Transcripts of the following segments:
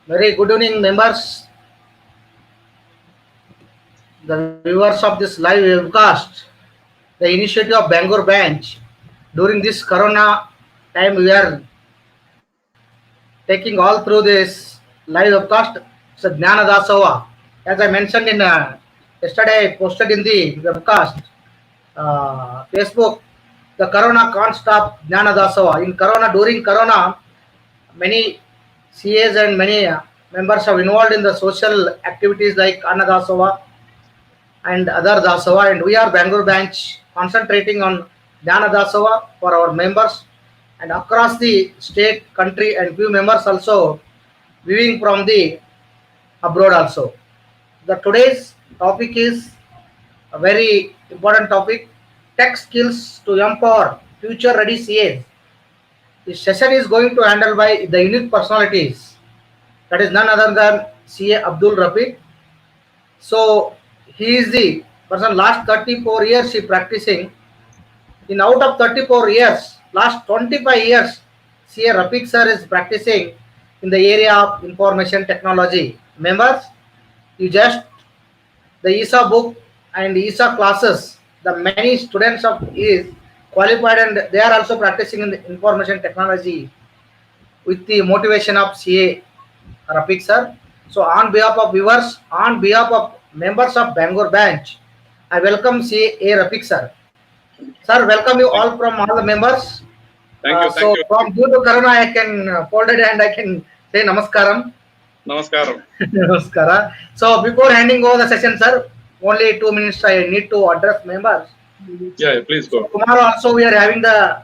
Very good evening, members, the viewers of this live webcast. The initiative of Bangalore branch during this Corona time, we are taking all through this live webcast. It's a Jnana Dasava. As I mentioned in yesterday, I posted in the webcast Facebook. The Corona can't stop Jnana Dasava. In Corona, during Corona, many CAs and many members are involved in the social activities like Annadasava and other Dasava, and we are Bangalore branch concentrating on Jnana Dasava for our members and across the state, country, and few members also viewing from the abroad also. The today's topic is a very important topic: tech skills to empower future ready CAs. This session is going to handle by the unique personalities. That is none other than CA Abdul Rafeq. So he is the person last 34 years he practicing. In out of 34 years, last 25 years, CA Rafeq sir is practicing in the area of information technology. Members, you just the ESA book and ESA classes, the many students of is qualified and they are also practicing in the information technology with the motivation of CA Rafeq sir. So on behalf of viewers, on behalf of members of Bangalore branch, I welcome CA Rafeq sir. Sir, welcome you all from all the members. Thank you. So from due to Corona, I can fold it and I can say Namaskaram. Namaskaram. Namaskara. So before handing over the session, sir, only 2 minutes I need to address members. Yeah, please go. So tomorrow also we are having the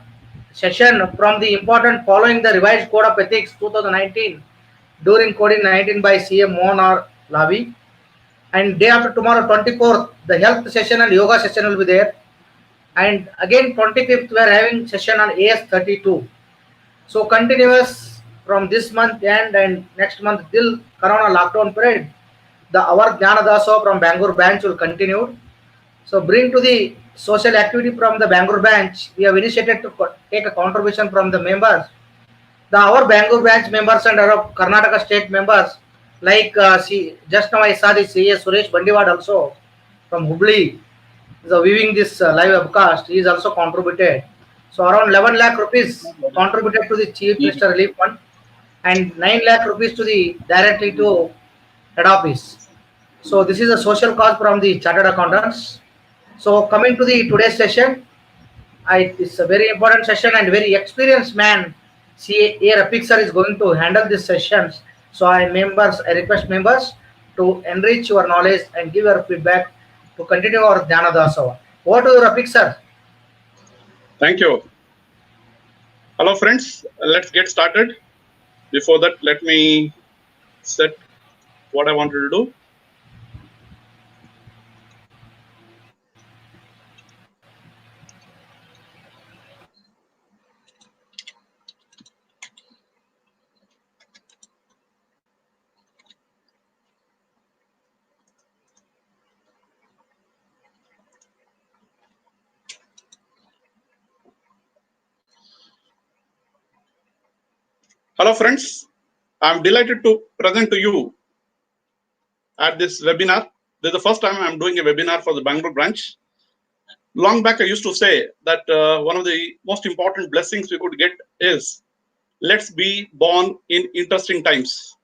session from the important following the revised code of ethics 2019 during COVID-19 by CM Mohan or Lavi. And day after tomorrow 24th, the health session and yoga session will be there. And again 25th we are having session on AS32. So continuous from this month and next month till Corona lockdown period, the our Jnana Daso from Bangalore branch will continue. So bring to the social activity from the Bangalore branch. We have initiated to take a contribution from the members. The our Bangalore branch members and our Karnataka state members, like just now I saw the CA Suresh Bandiwad also from Hubli, the viewing this live webcast. He is also contributed. So around 11 lakh rupees contributed to the Chief Minister Relief Fund and 9 lakh rupees to the directly to head office. So this is a social cause from the chartered accountants. So coming to the today's session, it's a very important session and very experienced man. CA Rafeq sir is going to handle these sessions. So I request members to enrich your knowledge and give your feedback to continue our Jnana Dasava. Over to you, Rafeq sir. Thank you. Hello friends, let's get started. Before that, let me set what I wanted to do. Hello friends, I'm delighted to present to you at this webinar. This is the first time I'm doing a webinar for the Bangalore branch. Long back I used to say that one of the most important blessings we could get is let's be born in interesting times.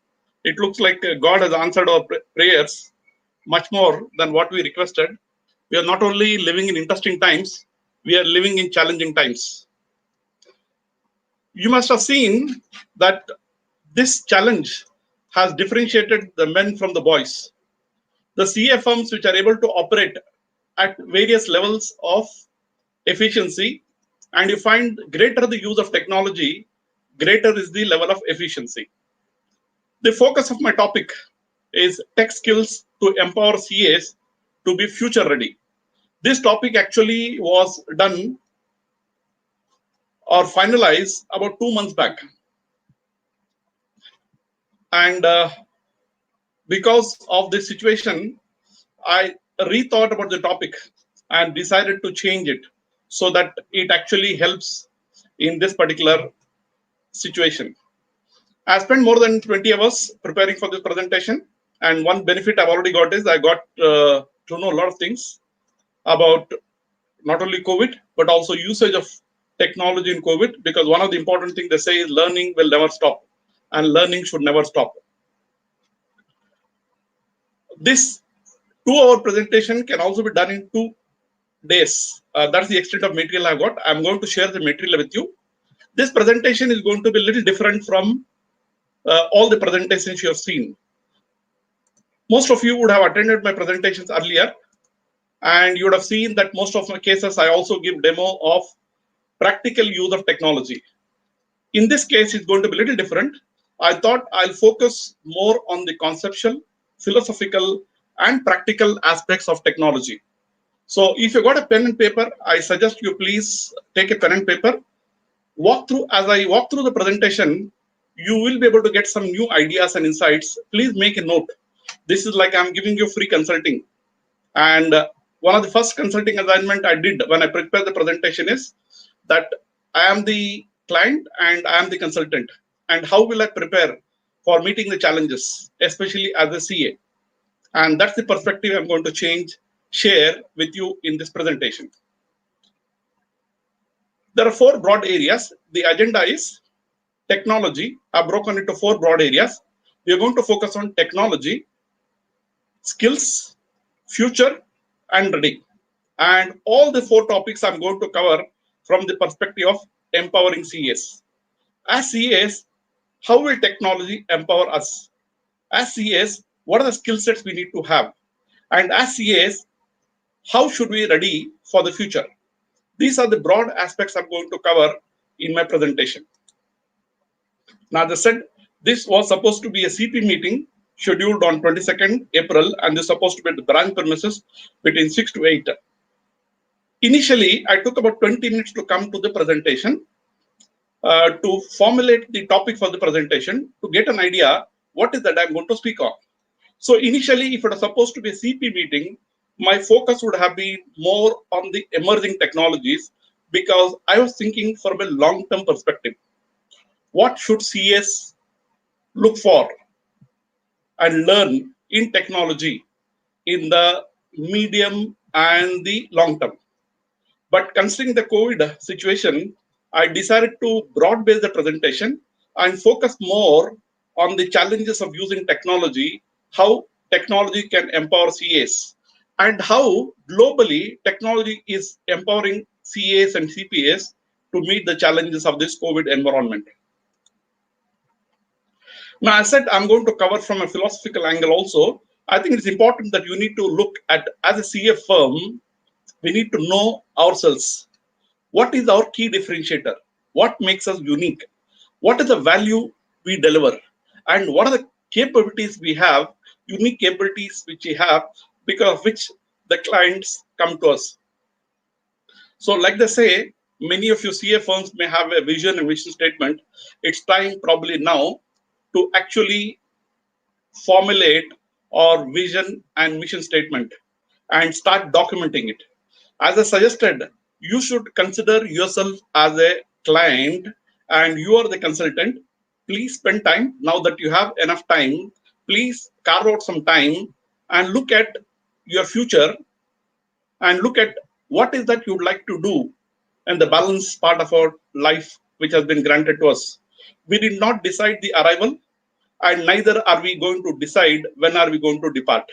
It looks like God has answered our prayers much more than what we requested. We are not only living in interesting times, we are living in challenging times. You must have seen that this challenge has differentiated the men from the boys. The CA firms which are able to operate at various levels of efficiency, and you find greater the use of technology, greater is the level of efficiency. The focus of my topic is tech skills to empower CAs to be future ready. This topic actually was done or finalized about 2 months back. And because of this situation, I rethought about the topic and decided to change it so that it actually helps in this particular situation. I spent more than 20 hours preparing for this presentation. And one benefit I've already got is I got to know a lot of things about not only COVID, but also usage of technology in COVID, because one of the important things they say is learning will never stop and learning should never stop. This 2-hour presentation can also be done in 2 days. That's the extent of material I've got. I'm going to share the material with you. This presentation is going to be a little different from all the presentations you have seen. Most of you would have attended my presentations earlier, and you would have seen that most of my cases I also give demo of practical use of technology. In this case, it's going to be a little different. I thought I'll focus more on the conceptual, philosophical, and practical aspects of technology. So if you got a pen and paper, I suggest you please take a pen and paper. As I walk through the presentation, you will be able to get some new ideas and insights. Please make a note. This is like I'm giving you free consulting. And one of the first consulting assignment I did when I prepared the presentation is that I am the client and I am the consultant. And how will I prepare for meeting the challenges, especially as a CA? And that's the perspective I'm going to share with you in this presentation. There are 4 broad areas. The agenda is technology. I've broken into 4 broad areas. We are going to focus on technology, skills, future, and ready. And all the 4 topics I'm going to cover from the perspective of empowering CAs. As CAs, how will technology empower us? As CAs, what are the skill sets we need to have? And as CAs, how should we ready for the future? These are the broad aspects I'm going to cover in my presentation. Now, as I said, this was supposed to be a CP meeting scheduled on 22nd April, and this is supposed to be at the branch premises between 6 to 8. Initially, I took about 20 minutes to come to the presentation, to formulate the topic for the presentation, to get an idea what is that I'm going to speak on. So initially, if it was supposed to be a CP meeting, my focus would have been more on the emerging technologies, because I was thinking from a long-term perspective. What should CS look for and learn in technology in the medium and the long term? But considering the COVID situation, I decided to broad base the presentation and focus more on the challenges of using technology, how technology can empower CAs, and how globally technology is empowering CAs and CPAs to meet the challenges of this COVID environment. Now, I said I'm going to cover from a philosophical angle also. I think it's important that you need to look at, as a CA firm, we need to know ourselves. What is our key differentiator? What makes us unique? What is the value we deliver? And what are the capabilities we have, unique capabilities which we have, because of which the clients come to us? So like they say, many of you CA firms may have a vision and mission statement. It's time probably now to actually formulate our vision and mission statement and start documenting it. As I suggested, you should consider yourself as a client and you are the consultant. Please spend time. Now that you have enough time, please carve out some time and look at your future and look at what is that you'd like to do and the balance part of our life which has been granted to us. We did not decide the arrival, and neither are we going to decide when are we going to depart.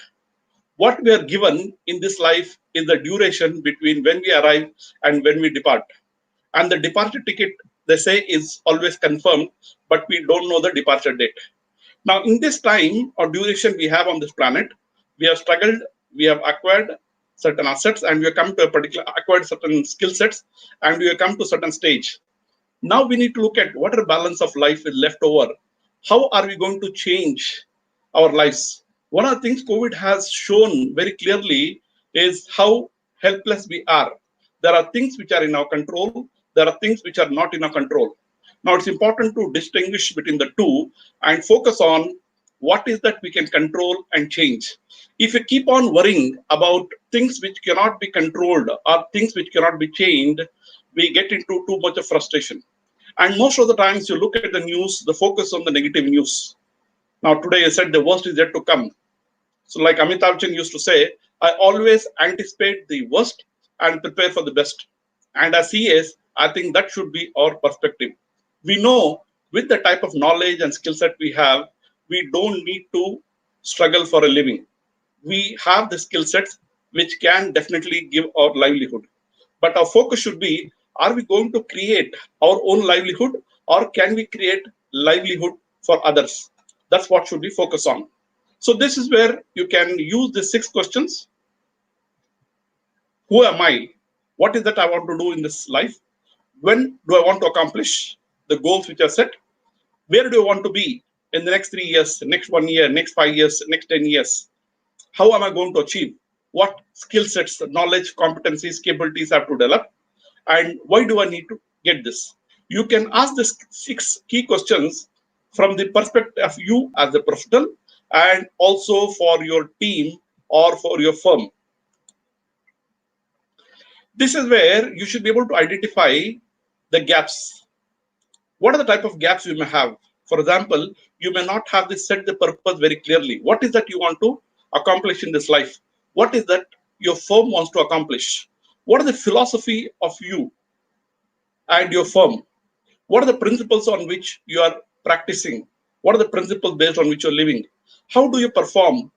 What we are given in this life is the duration between when we arrive and when we depart. And the departure ticket, they say, is always confirmed, but we don't know the departure date. Now, in this time or duration we have on this planet, we have struggled, we have acquired certain assets, and we have come to a particular, acquired certain skill sets, and we have come to a certain stage. Now we need to look at what are balance of life is left over. How are we going to change our lives? One of the things COVID has shown very clearly is how helpless we are. There are things which are in our control. There are things which are not in our control. Now it's important to distinguish between the two and focus on what is that we can control and change. If you keep on worrying about things which cannot be controlled or things which cannot be changed, we get into too much of frustration. And most of the times you look at the news, the focus on the negative news. Now today I said the worst is yet to come. So like Amitabh Bachchan used to say, I always anticipate the worst and prepare for the best. And as CAs, I think that should be our perspective. We know with the type of knowledge and skill set we have, we don't need to struggle for a living. We have the skill sets which can definitely give our livelihood. But our focus should be, are we going to create our own livelihood or can we create livelihood for others? That's what should we focus on. So this is where you can use the 6 questions. Who am I? What is that I want to do in this life? When do I want to accomplish the goals which are set? Where do I want to be in the next 3 years, next 1 year, next 5 years, next 10 years? How am I going to achieve? What skill sets, knowledge, competencies, capabilities I have to develop? And why do I need to get this? You can ask these 6 key questions from the perspective of you as a professional and also for your team or for your firm. This is where you should be able to identify the gaps. What are the type of gaps you may have? For example, you may not have this set the purpose very clearly. What is that you want to accomplish in this life? What is that your firm wants to accomplish? What is the philosophy of you and your firm? What are the principles on which you are practicing? What are the principles based on which you're living? How do you perform?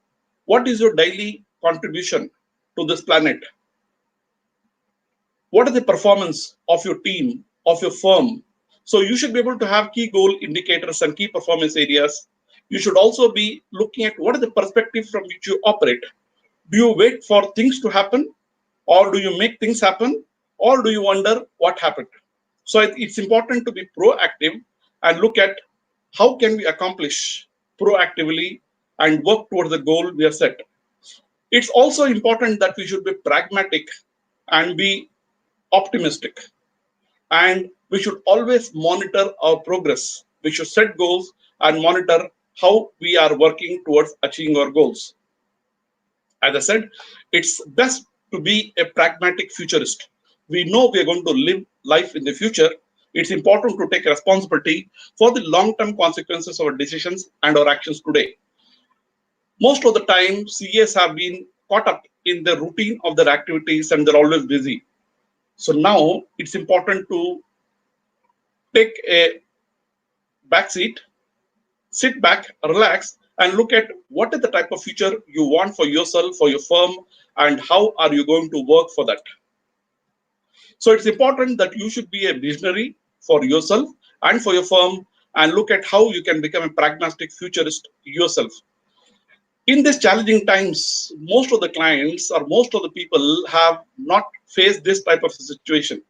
What is your daily contribution to this planet? What is the performance of your team, of your firm? So you should be able to have key goal indicators and key performance areas. You should also be looking at what is the perspective from which you operate. Do you wait for things to happen, or do you make things happen, or do you wonder what happened? So it's important to be proactive and look at how can we accomplish proactively and work towards the goal we have set. It's also important that we should be pragmatic and be optimistic. And we should always monitor our progress. We should set goals and monitor how we are working towards achieving our goals. As I said, it's best to be a pragmatic futurist. We know we are going to live life in the future. It's important to take responsibility for the long-term consequences of our decisions and our actions today. Most of the time, CAs have been caught up in the routine of their activities and they're always busy. So now it's important to take a backseat, sit back, relax, and look at what is the type of future you want for yourself, for your firm, and how are you going to work for that. So it's important that you should be a visionary for yourself and for your firm and look at how you can become a pragmatic futurist yourself. In these challenging times, most of the clients or most of the people have not faced this type of situation.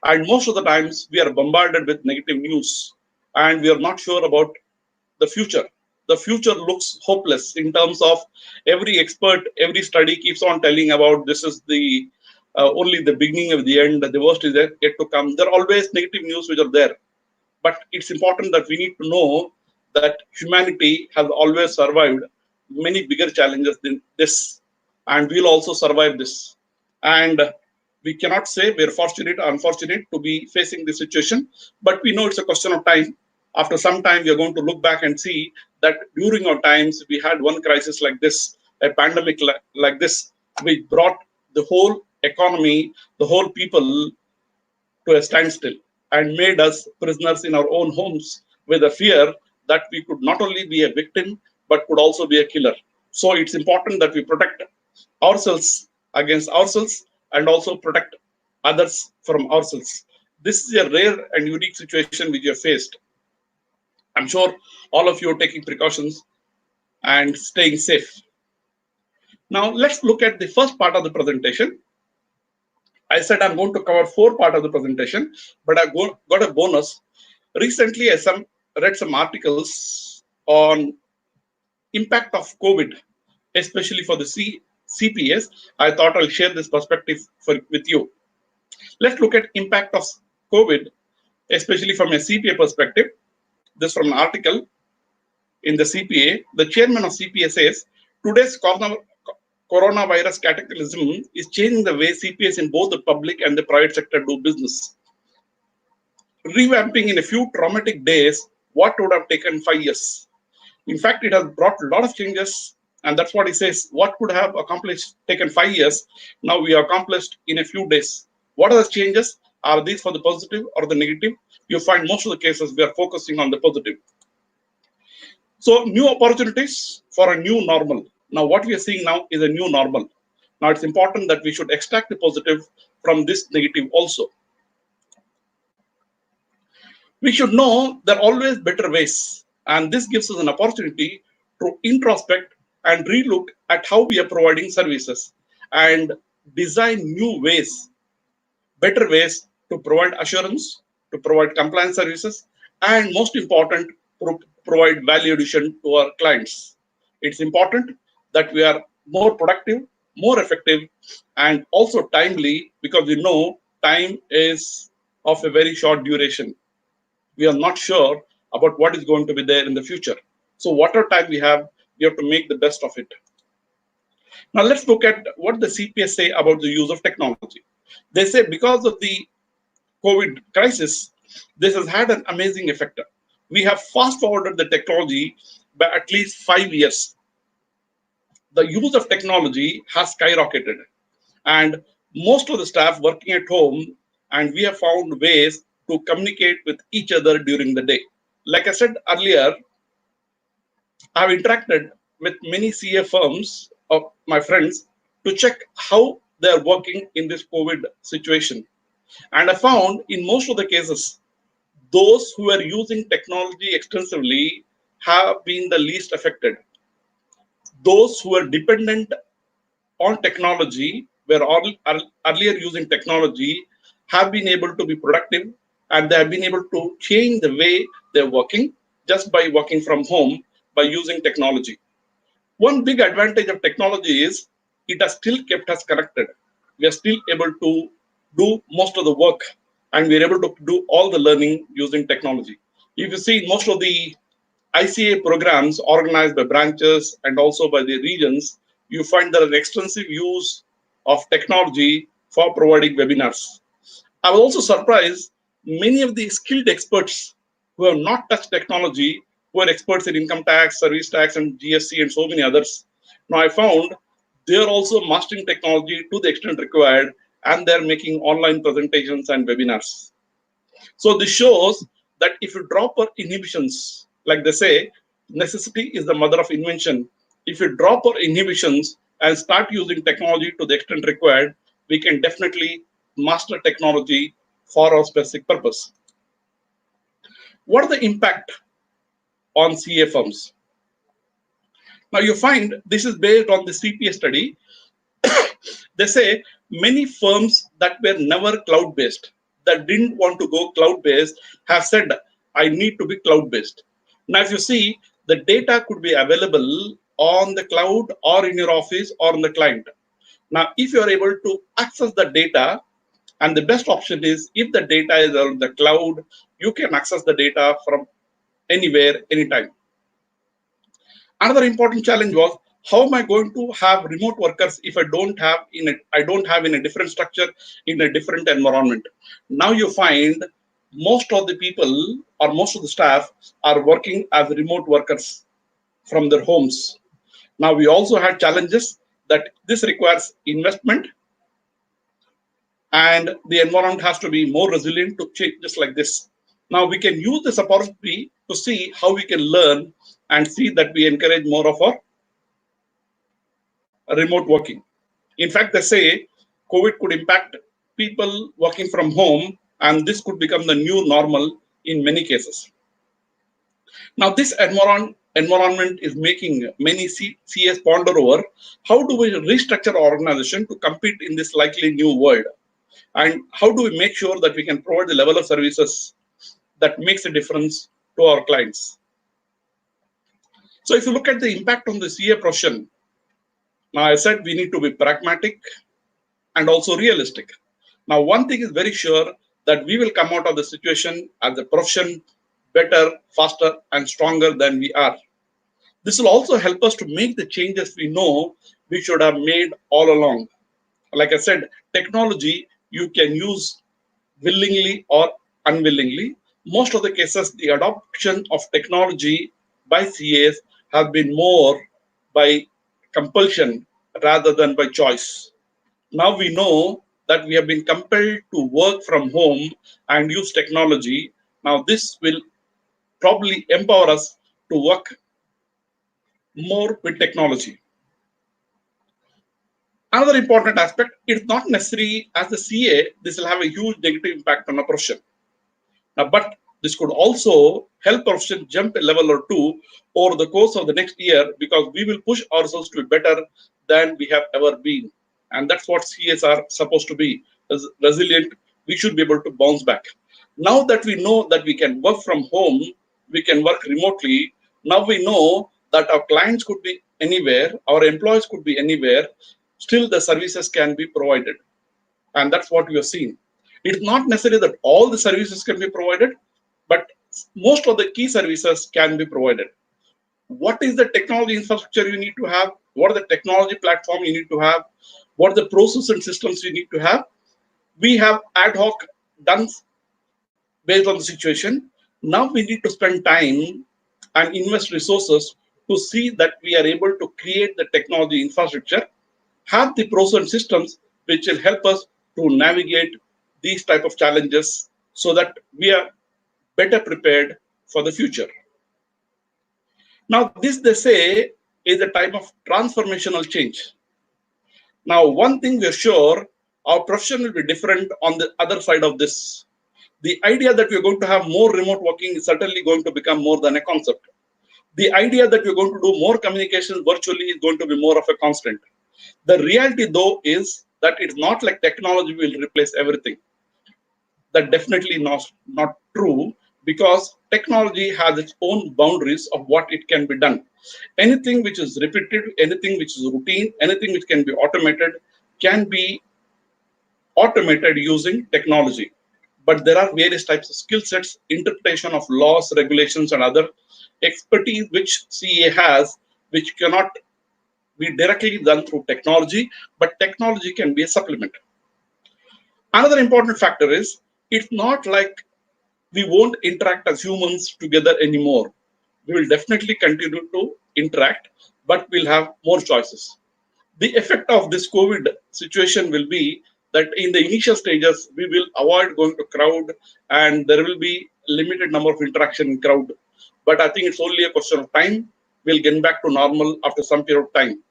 And most of the times we are bombarded with negative news and we are not sure about the future. The future looks hopeless in terms of every expert, every study keeps on telling about this is the only the beginning of the end, the worst is yet to come. There are always negative news which are there. But it's important that we need to know that humanity has always survived many bigger challenges than this. And we'll also survive this. And we cannot say we're fortunate or unfortunate to be facing this situation, but we know it's a question of time. After some time, we are going to look back and see that during our times, we had one crisis like this, a pandemic like this, which brought the whole economy, the whole people to a standstill and made us prisoners in our own homes with the fear that we could not only be a victim, but could also be a killer. So it's important that we protect ourselves against ourselves and also protect others from ourselves. This is a rare and unique situation which you have faced. I'm sure all of you are taking precautions and staying safe. Now let's look at the first part of the presentation. I said I'm going to cover 4 parts of the presentation, but I got a bonus. Recently, I read some articles on impact of COVID, especially for the CPS. I thought I'll share this perspective with you. Let's look at impact of COVID, especially from a CPA perspective. This from an article in the CPA. The chairman of CPA says, today's coronavirus cataclysm is changing the way CPAs in both the public and the private sector do business. revamping in a few traumatic days what would have taken 5 years. In fact, it has brought a lot of changes, and that's what he says. What could have accomplished taken 5 years, now we accomplished in a few days. What are the changes? Are these for the positive or the negative? You find most of the cases we are focusing on the positive. So new opportunities for a new normal. Now what we are seeing now is a new normal. Now it's important that we should extract the positive from this negative also. We should know there are always better ways, and this gives us an opportunity to introspect and relook at how we are providing services and design new ways, better ways to provide assurance, to provide compliance services, and most important, provide value addition to our clients. It's important that we are more productive, more effective, and also timely, because we know time is of a very short duration. We are not sure about what is going to be there in the future. So whatever time we have to make the best of it. Now let's look at what the CPS say about the use of technology. They say because of the COVID crisis, this has had an amazing effect. We have fast forwarded the technology by at least 5 years. The use of technology has skyrocketed, and most of the staff working at home, and we have found ways to communicate with each other during the day. Like I said earlier, I've interacted with many CA firms of my friends to check how they are working in this COVID situation. And I found in most of the cases, those who are using technology extensively have been the least affected. Those who are dependent on technology, were earlier using technology, have been able to be productive, and they have been able to change the way they're working just by working from home by using technology. One big advantage of technology is it has still kept us connected. We are still able to do most of the work, and we are able to do all the learning using technology. If you see most of the ICA programs organized by branches and also by the regions, you find there is extensive use of technology for providing webinars. I was also surprised many of the skilled experts who have not touched technology, who are experts in income tax, service tax, and GST, and so many others. Now I found they are also mastering technology to the extent required, and they're making online presentations and webinars. So this shows that if you drop our inhibitions, like they say, necessity is the mother of invention. If you drop our inhibitions and start using technology to the extent required, we can definitely master technology for our specific purpose. What are the impact on CA firms? Now you find this is based on the CPA study. They say many firms that were never cloud-based, that didn't want to go cloud-based, have said, I need to be cloud-based. Now, if you see, the data could be available on the cloud or in your office or on the client. Now, if you are able to access the data, and the best option is if the data is on the cloud, you can access the data from anywhere, anytime. Another important challenge was how am I going to have remote workers if I don't have in a different structure, in a different environment. Now you find most of the people or most of the staff are working as remote workers from their homes. Now we also had challenges that this requires investment, and the environment has to be more resilient to change just like this. Now we can use this opportunity to see how we can learn and see that we encourage more of our remote working. In fact, they say COVID could impact people working from home, and this could become the new normal in many cases. Now, this environment is making many CS ponder over how do we restructure our organization to compete in this likely new world, and how do we make sure that we can provide the level of services that makes a difference to our clients. So, if you look at the impact on the CA profession, now I said we need to be pragmatic and also realistic. Now, one thing is very sure that we will come out of the situation as a profession better, faster, and stronger than we are. This will also help us to make the changes we know we should have made all along. Like I said, technology you can use willingly or unwillingly. Most of the cases, the adoption of technology by CAs have been more by compulsion rather than by choice. Now we know that we have been compelled to work from home and use technology. Now this will probably empower us to work more with technology. Another important aspect, it's not necessary as a CA, this will have a huge negative impact on a profession. Now, but this could also help profession jump a level or two over the course of the next year because we will push ourselves to be better than we have ever been. And that's what CAs are supposed to be. As resilient, we should be able to bounce back. Now that we know that we can work from home, we can work remotely, now we know that our clients could be anywhere, our employees could be anywhere, still the services can be provided. And that's what we have seen. It's not necessary that all the services can be provided, but most of the key services can be provided. What is the technology infrastructure you need to have? What are the technology platform you need to have? What are the process and systems you need to have? We have ad hoc done based on the situation. Now we need to spend time and invest resources to see that we are able to create the technology infrastructure, have the pros and systems which will help us to navigate these type of challenges so that we are better prepared for the future. Now, this they say is a type of transformational change. Now, one thing we're sure, our profession will be different on the other side of this. The idea that we're going to have more remote working is certainly going to become more than a concept. The idea that we're going to do more communications virtually is going to be more of a constant. The reality, though, is that it's not like technology will replace everything. That definitely not true because technology has its own boundaries of what it can be done. Anything which is repetitive, anything which is routine, anything which can be automated using technology. But there are various types of skill sets, interpretation of laws, regulations, and other expertise which CA has, which cannot be directly done through technology, but technology can be a supplement. Another important factor is it's not like we won't interact as humans together anymore. We will definitely continue to interact, but we'll have more choices. The effect of this COVID situation will be that in the initial stages, we will avoid going to crowd and there will be limited number of interaction in crowd. But I think it's only a question of time. We'll get back to normal after some period of time.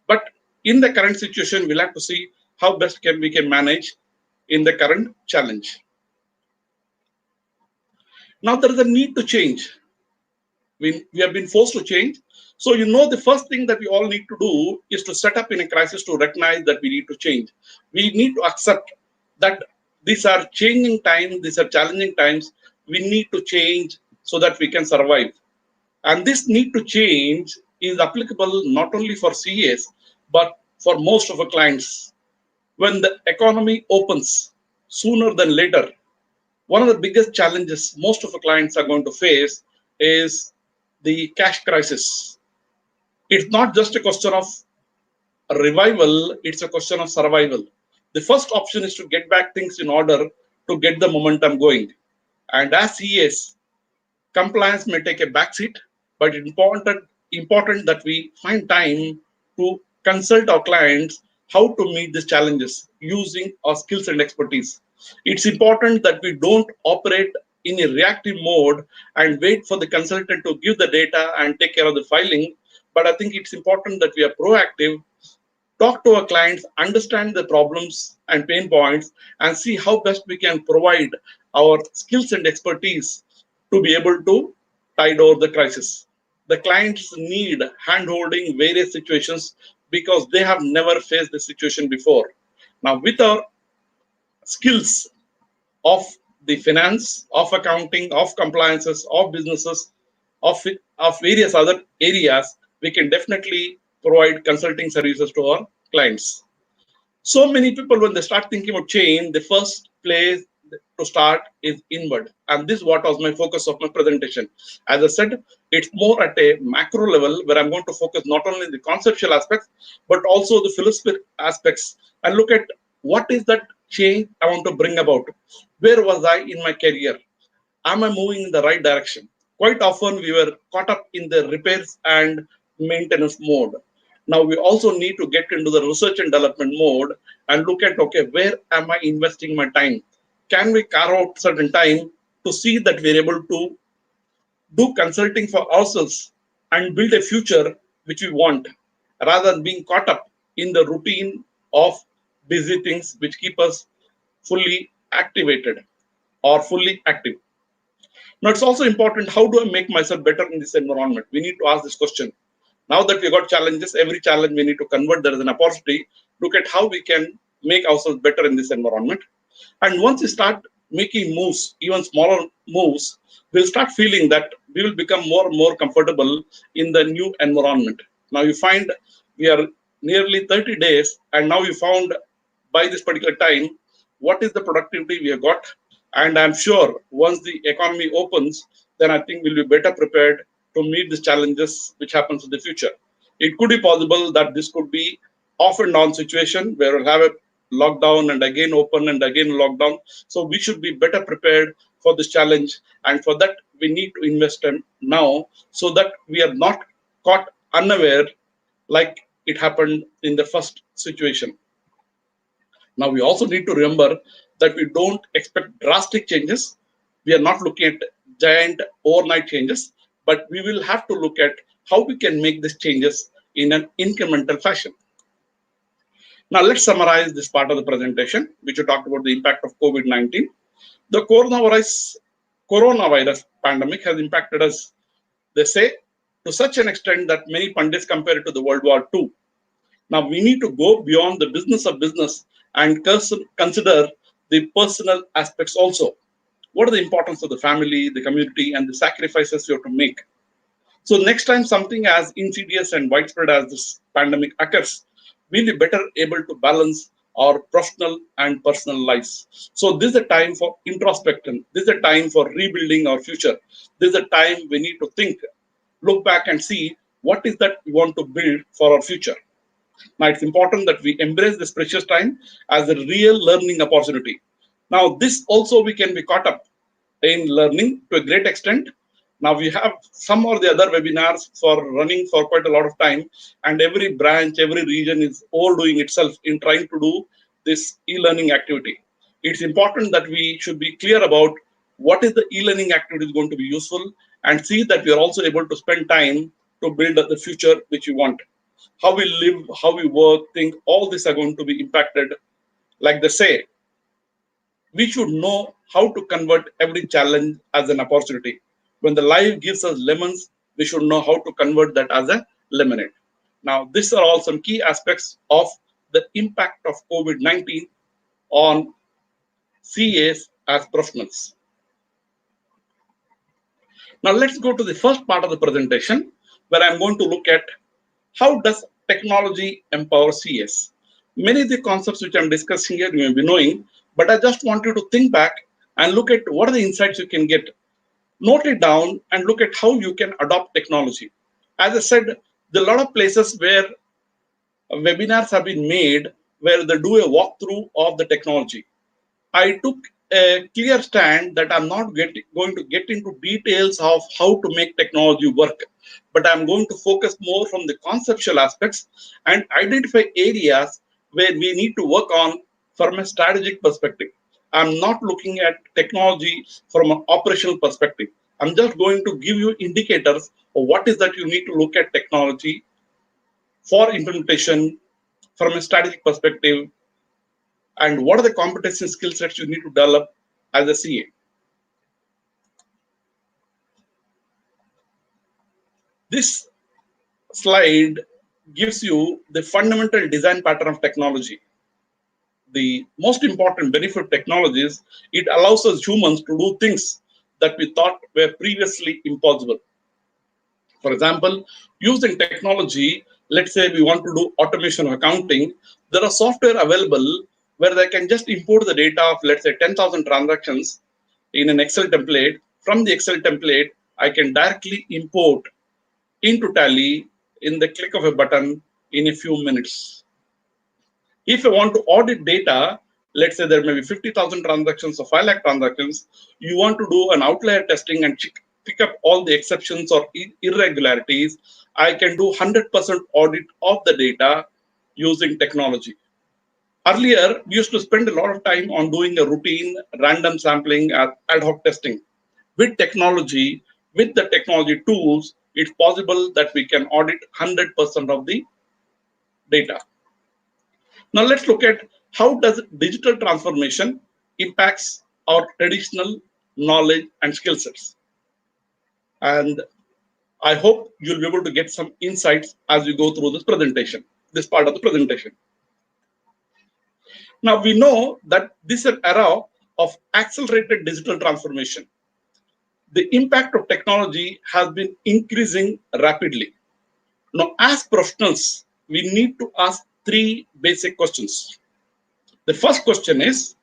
But in the current situation, we'll have to see how best we can manage in the current challenge. Now there is a need to change. We have been forced to change. So the first thing that we all need to do is to set up in a crisis to recognize that we need to change. We need to accept that these are changing times, these are challenging times. We need to change so that we can survive. And this need to change is applicable not only for CAs, but for most of our clients. When the economy opens sooner than later, one of the biggest challenges most of our clients are going to face is the cash crisis. It's not just a question of revival, it's a question of survival. The first option is to get back things in order to get the momentum going. And as CAs, compliance may take a backseat, but it's important that we find time to consult our clients how to meet these challenges using our skills and expertise. It's important that we don't operate in a reactive mode and wait for the consultant to give the data and take care of the filing. But I think it's important that we are proactive, talk to our clients, understand the problems and pain points, and see how best we can provide our skills and expertise to be able to tide over the crisis. The clients need hand-holding various situations because they have never faced this situation before. Now, with our skills of the finance, of accounting, of compliances, of businesses, of various other areas, we can definitely provide consulting services to our clients. So many people, when they start thinking about change, the first place to start is inward. And this is what was my focus of my presentation. As I said, it's more at a macro level where I'm going to focus not only the conceptual aspects, but also the philosophical aspects and look at what is that change I want to bring about? Where was I in my career? Am I moving in the right direction? Quite often we were caught up in the repairs and maintenance mode. Now we also need to get into the research and development mode and look at, okay, where am I investing my time? Can we carve out certain time to see that we're able to do consulting for ourselves and build a future which we want rather than being caught up in the routine of busy things which keep us fully activated or fully active. Now, it's also important, how do I make myself better in this environment? We need to ask this question. Now that we got challenges, every challenge we need to convert there as an opportunity. Look at how we can make ourselves better in this environment. And once we start making moves, even smaller moves, we'll start feeling that we will become more and more comfortable in the new environment. Now you find we are nearly 30 days, and now you found by this particular time what is the productivity we have got. And I'm sure once the economy opens, then I think we'll be better prepared to meet the challenges which happens in the future. It could be possible that this could be off and on situation where we'll have a lockdown and again open and again lockdown. So we should be better prepared for this challenge. And for that, we need to invest in now so that we are not caught unaware like it happened in the first situation. Now, we also need to remember that we don't expect drastic changes. We are not looking at giant overnight changes, but we will have to look at how we can make these changes in an incremental fashion. Now, let's summarize this part of the presentation, which we talked about the impact of COVID-19. The coronavirus pandemic has impacted us, they say, to such an extent that many pundits compare it to the World War II. Now, we need to go beyond the business of business and consider the personal aspects also. What are the importance of the family, the community, and the sacrifices you have to make? So next time something as insidious and widespread as this pandemic occurs, we'll be better able to balance our professional and personal lives. So this is a time for introspection. This is a time for rebuilding our future. This is a time we need to think, look back and see what is that we want to build for our future. Now, it's important that we embrace this precious time as a real learning opportunity. Now, this also we can be caught up in learning to a great extent. Now, we have some or the other webinars for running for quite a lot of time, and every branch, every region is overdoing itself in trying to do this e-learning activity. It's important that we should be clear about what is the e-learning activity is going to be useful and see that we are also able to spend time to build the future which we want. How we live, how we work, think, all these are going to be impacted. Like they say, we should know how to convert every challenge as an opportunity. When the life gives us lemons, we should know how to convert that as a lemonade. Now, these are all some key aspects of the impact of COVID-19 on CAs as professionals. Now, let's go to the first part of the presentation, where I'm going to look at how does technology empower CS. Many of the concepts which I'm discussing here you may be knowing, but I just want you to think back and look at what are the insights you can get. Note it down and look at how you can adopt technology. As I said, there are a lot of places where webinars have been made where they do a walkthrough of the technology. I took a clear stand that I'm not going to get into details of how to make technology work, but I'm going to focus more from the conceptual aspects and identify areas where we need to work on from a strategic perspective. I'm not looking at technology from an operational perspective. I'm just going to give you indicators of what is that you need to look at technology for implementation from a strategic perspective, and what are the competency skill sets you need to develop as a CA. This slide gives you the fundamental design pattern of technology. The most important benefit of technology is it allows us humans to do things that we thought were previously impossible. For example, using technology, let's say we want to do automation of accounting, there are software available where they can just import the data of, let's say, 10,000 transactions in an Excel template. From the Excel template, I can directly import into Tally in the click of a button in a few minutes. If I want to audit data, let's say there may be 50,000 transactions or 5 lakh transactions, you want to do an outlier testing and pick up all the exceptions or irregularities, I can do 100% audit of the data using technology. Earlier, we used to spend a lot of time on doing a routine random sampling ad hoc testing. With technology, with the technology tools, it's possible that we can audit 100% of the data. Now let's look at how does digital transformation impacts our traditional knowledge and skill sets. And I hope you'll be able to get some insights as we go through this presentation, this part of the presentation. Now we know that this is an era of accelerated digital transformation. The impact of technology has been increasing rapidly. Now, as professionals, we need to ask three basic questions. The first question is,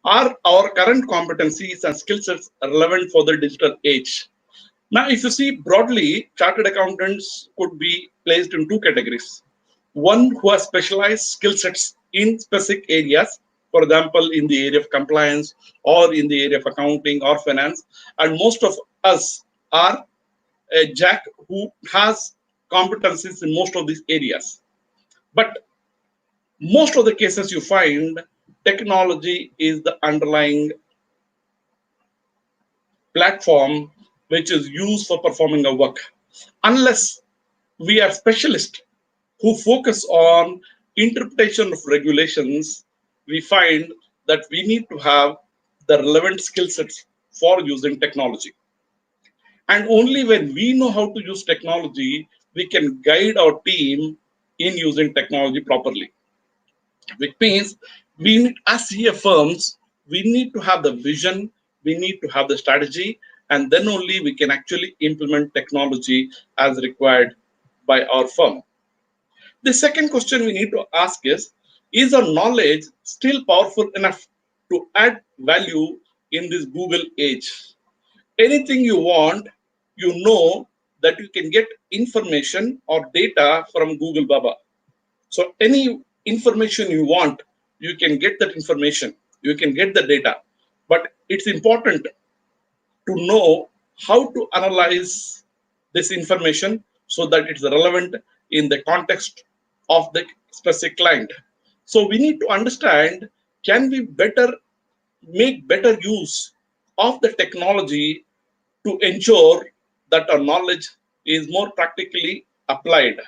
are our current competencies and skill sets relevant for the digital age? Now, if you see broadly, chartered accountants could be placed in two categories. One who has specialized skill sets in specific areas, for example, in the area of compliance or in the area of accounting or finance. And most of us are a jack who has competencies in most of these areas. But most of the cases you find, technology is the underlying platform which is used for performing a work. Unless we are specialists who focus on interpretation of regulations, we find that we need to have the relevant skill sets for using technology. And only when we know how to use technology, we can guide our team in using technology properly. Which means we need, as CA firms, we need to have the vision, we need to have the strategy, and then only we can actually implement technology as required by our firm. The second question we need to ask is our knowledge still powerful enough to add value in this Google age? Anything you want, you know that you can get information or data from Google Baba. So any information you want, you can get that information, you can get the data. But it's important to know how to analyze this information so that it's relevant in the context of the specific client. So we need to understand, can we make better use of the technology to ensure that our knowledge is more practically applied.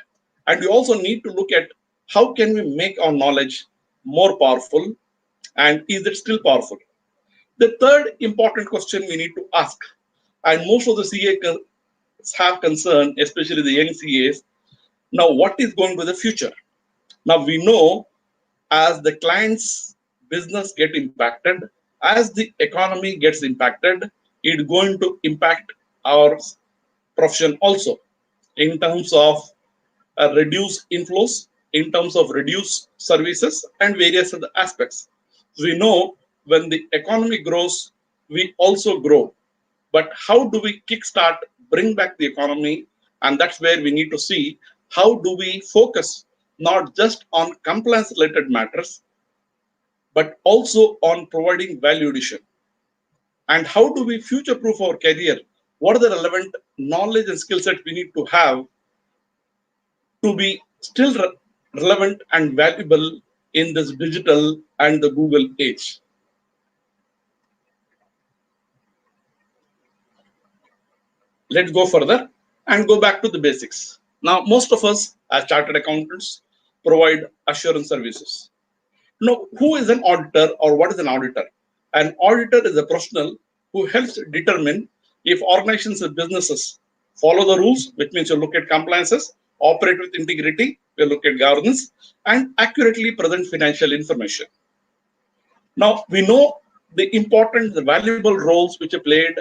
And we also need to look at how can we make our knowledge more powerful, and is it still powerful? The third important question we need to ask, and most of the CAs have concern, especially the young CAs, now what is going to be the future? Now we know as the client's business get impacted, as the economy gets impacted, it's going to impact our profession also in terms of reduced inflows, in terms of reduced services and various other aspects. We know when the economy grows, we also grow. But how do we kickstart, bring back the economy? And that's where we need to see how do we focus not just on compliance related matters, but also on providing value addition. And how do we future proof our career? What are the relevant knowledge and skill sets we need to have to be still relevant and valuable in this digital and the Google age? Let's go further and go back to the basics. Now, most of us as chartered accountants provide assurance services. Now, who is an auditor or what is an auditor? An auditor is a professional who helps determine if organizations and businesses follow the rules, which means you look at compliances, operate with integrity, you look at governance, and accurately present financial information. Now, we know the important, the valuable roles which are played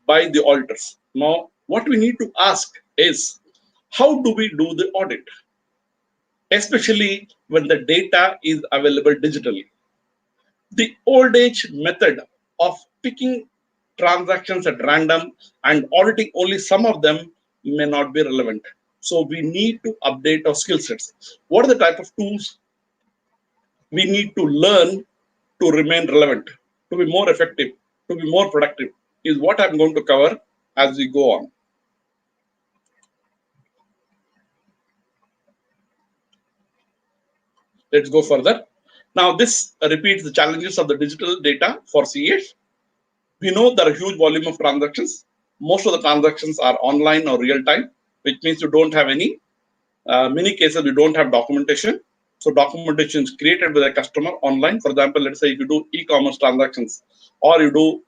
by the auditors. Now, what we need to ask is, how do we do the audit? Especially when the data is available digitally. The old age method of picking transactions at random and auditing only some of them may not be relevant. So we need to update our skill sets. What are the type of tools we need to learn to remain relevant, to be more effective, to be more productive, is what I'm going to cover as we go on. Let's go further. Now, this repeats the challenges of the digital data for CAs. We know there are a huge volume of transactions. Most of the transactions are online or real time, which means you don't have any. Many cases, we don't have documentation. So documentation is created by the customer online. For example, let's say if you do e-commerce transactions, or you do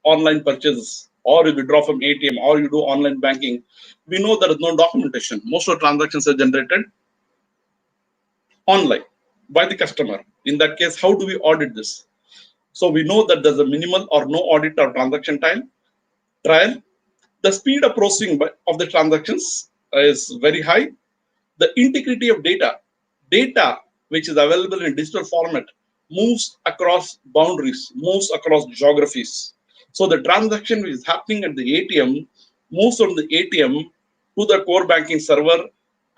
online purchases, or you withdraw from ATM, or you do online banking, we know there is no documentation. Most of the transactions are generated online by the customer. In that case, how do we audit this? So we know that there's a minimal or no audit or transaction time trial. The speed of processing of the transactions is very high. The integrity of data which is available in digital format, moves across boundaries, moves across geographies. So the transaction which is happening at the ATM moves from the ATM to the core banking server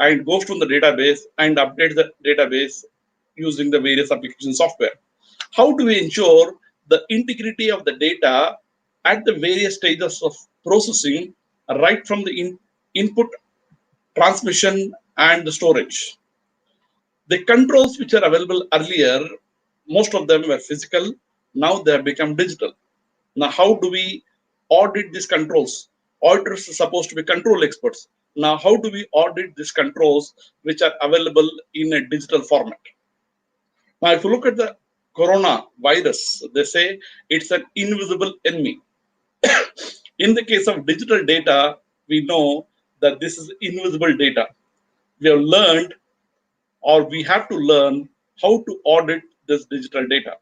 and goes to the database and updates the database using the various application software. How do we ensure the integrity of the data at the various stages of processing, right from the input, transmission, and the storage? The controls which are available earlier, most of them were physical. Now they have become digital. Now, how do we audit these controls? Auditors are supposed to be control experts. Now, how do we audit these controls which are available in a digital format? Now, if you look at the coronavirus, they say it's an invisible enemy. In the case of digital data, we know that this is invisible data. We have learned, or we have to learn, how to audit this digital data.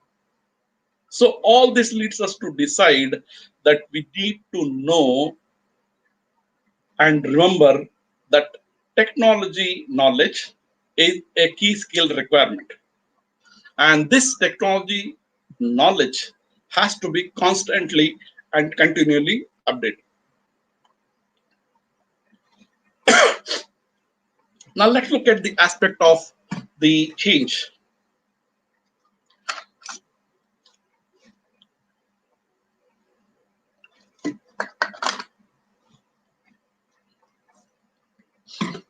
So all this leads us to decide that we need to know and remember that technology knowledge is a key skill requirement. And this technology knowledge has to be constantly and continually updated. Now let's look at the aspect of the change.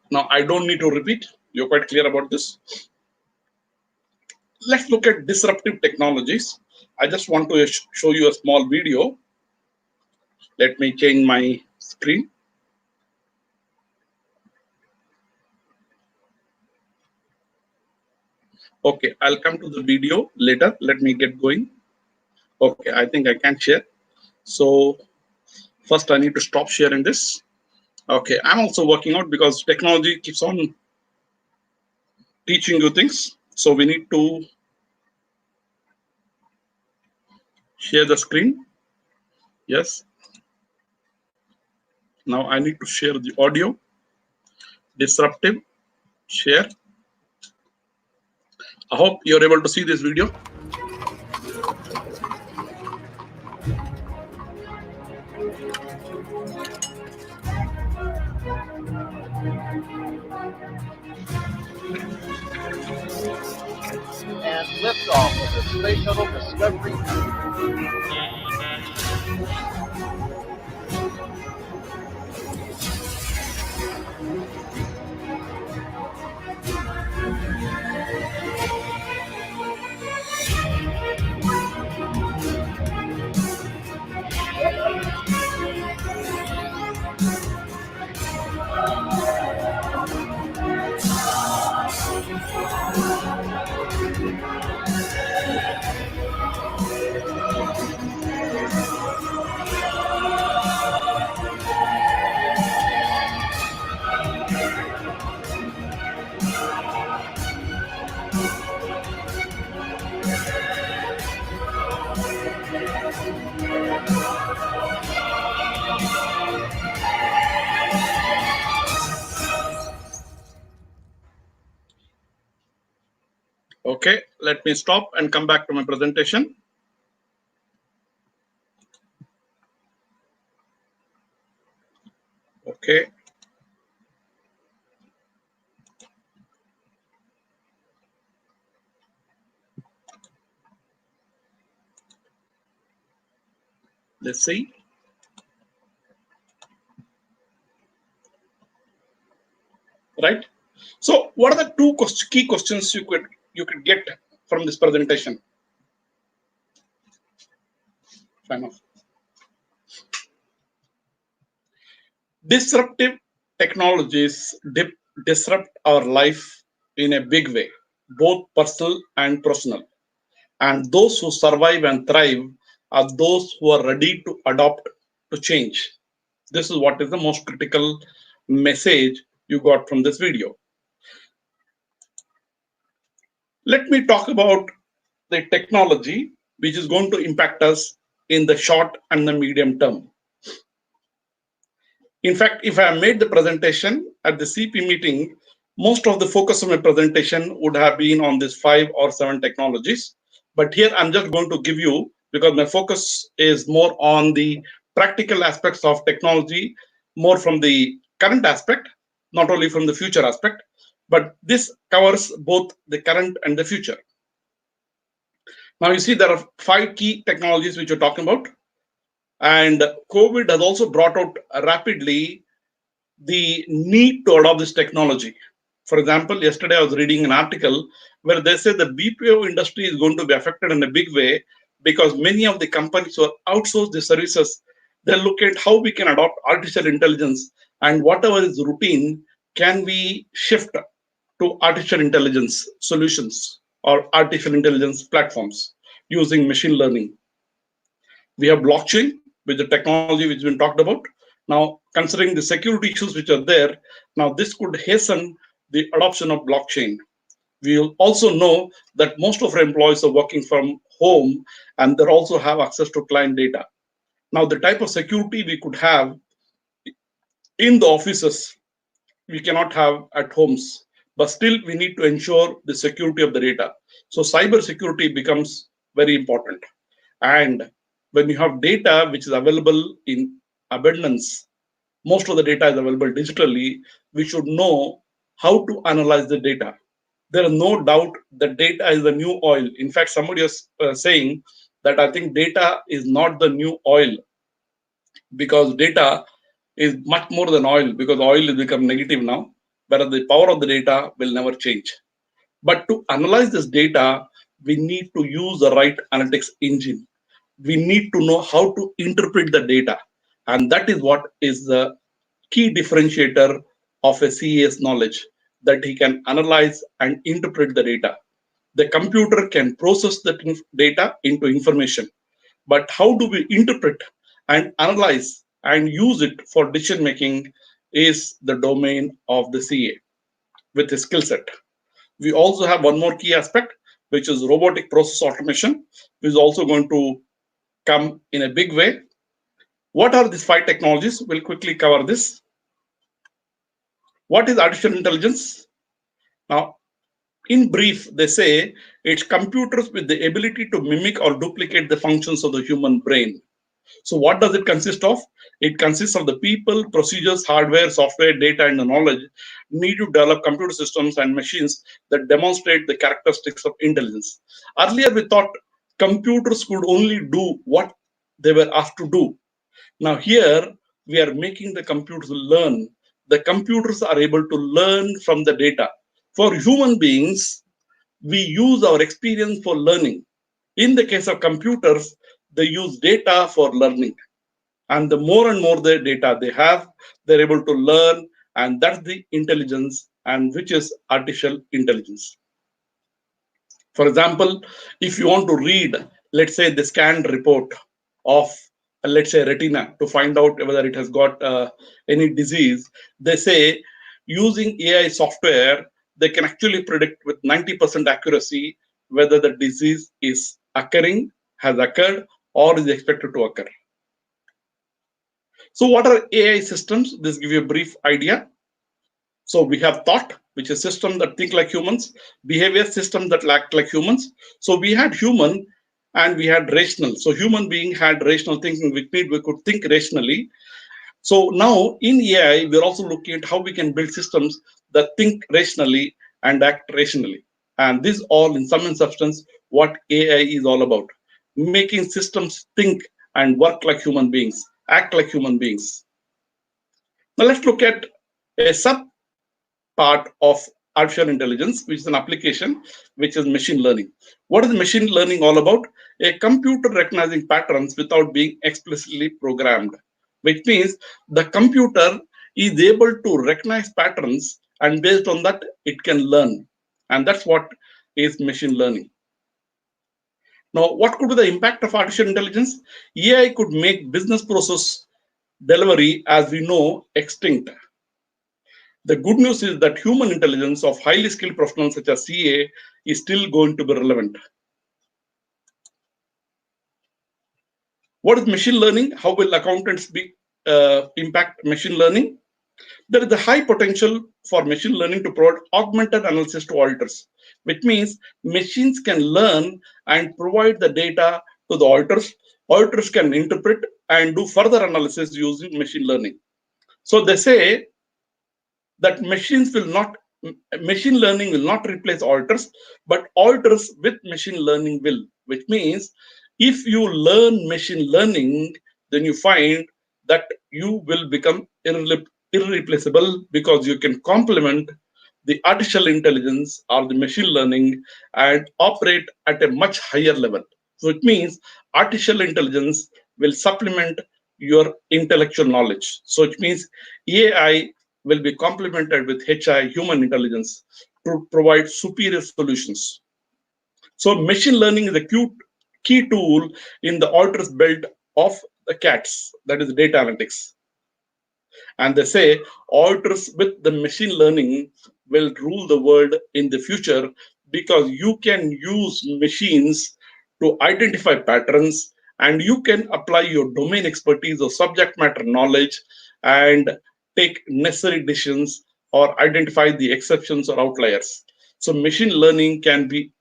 Now I don't need to repeat, you're quite clear about this. Let's look at disruptive technologies. I just want to show you a small video. Let me change my screen. Okay, I'll come to the video later. Let me get going. Okay, I think I can share. So first I need to stop sharing this. Okay, I'm also working out because technology keeps on teaching you things. So we need to share the screen. Yes. Now I need to share the audio. Disruptive, share. I hope you're able to see this video. And liftoff of the Space Shuttle Discovery. Okay, let me stop and come back to my presentation. Okay. Let's see. Right. So what are the two key questions you could get from this presentation? Fine off. Disruptive technologies disrupt our life in a big way, both personal and professional. And those who survive and thrive are those who are ready to adopt to change. This is what is the most critical message you got from this video. Let me talk about the technology which is going to impact us in the short and the medium term. In fact, if I made the presentation at the CP meeting, most of the focus of my presentation would have been on these 5 or 7 technologies. But here I'm just going to give you, because my focus is more on the practical aspects of technology, more from the current aspect, not only from the future aspect, but this covers both the current and the future. Now you see there are 5 key technologies which we're talking about. And COVID has also brought out rapidly the need to adopt this technology. For example, yesterday I was reading an article where they say the BPO industry is going to be affected in a big way because many of the companies who outsource the services, they look at how we can adopt artificial intelligence, and whatever is routine can we shift to artificial intelligence solutions or artificial intelligence platforms using machine learning. We have blockchain with the technology which has been talked about. Now, considering the security issues which are there, now this could hasten the adoption of blockchain. We will also know that most of our employees are working from home and they also have access to client data. Now, the type of security we could have in the offices, we cannot have at homes, but still we need to ensure the security of the data. So cyber security becomes very important. And when you have data which is available in abundance, most of the data is available digitally, we should know how to analyze the data. There is no doubt that data is the new oil. In fact, somebody was saying that I think data is not the new oil, because data is much more than oil, because oil has become negative now, whereas the power of the data will never change. But to analyze this data, we need to use the right analytics engine. We need to know how to interpret the data. And that is what is the key differentiator of a CES knowledge, that he can analyze and interpret the data. The computer can process the data into information, but how do we interpret and analyze and use it for decision making is the domain of the CA with his skill set. We also have one more key aspect, which is robotic process automation, which is also going to come in a big way. What are these 5 technologies? We'll quickly cover this. What is artificial intelligence? Now, in brief, they say it's computers with the ability to mimic or duplicate the functions of the human brain. So what does it consist of? It consists of the people, procedures, hardware, software, data, and the knowledge need to develop computer systems and machines that demonstrate the characteristics of intelligence. Earlier, we thought computers could only do what they were asked to do. Now here, we are making the computers learn. The computers are able to learn from the data. For human beings, we use our experience for learning. In the case of computers, they use data for learning. And the more and more the data they have, they're able to learn, and that's the intelligence, and which is artificial intelligence. For example, if you want to read, let's say, the scanned report of, let's say, retina, to find out whether it has got any disease, they say using AI software, they can actually predict with 90% accuracy whether the disease is occurring, has occurred, or is expected to occur. So what are AI systems? This gives you a brief idea. So we have thought, which is systems that think like humans, behavior systems that act like humans. So we had human and we had rational. So human being had rational thinking, which means we could think rationally. So now in AI, we're also looking at how we can build systems that think rationally and act rationally. And this all in sum and substance what AI is all about, making systems think and work like human beings, act like human beings. Now let's look at a sub part of artificial intelligence, which is an application, which is machine learning. What is machine learning all about? A computer recognizing patterns without being explicitly programmed, which means the computer is able to recognize patterns, and based on that, it can learn. And that's what is machine learning. Now, what could be the impact of artificial intelligence? AI could make business process delivery, as we know, extinct. The good news is that human intelligence of highly skilled professionals such as CA is still going to be relevant. What is machine learning? How will accountants impact machine learning? There is a high potential for machine learning to provide augmented analysis to auditors, which means machines can learn and provide the data to the auditors. Auditors can interpret and do further analysis using machine learning. So they say that machine learning will not replace auditors, but auditors with machine learning will, which means if you learn machine learning, then you find that you will become irreplaceable because you can complement the artificial intelligence or the machine learning and operate at a much higher level. So it means artificial intelligence will supplement your intellectual knowledge. So it means AI will be complemented with HI, human intelligence, to provide superior solutions. So machine learning is a key tool in the auditor's belt of the cats, that is data analytics. And they say auditors with the machine learning will rule the world in the future because you can use machines to identify patterns and you can apply your domain expertise or subject matter knowledge and take necessary decisions or identify the exceptions or outliers. So machine learning can be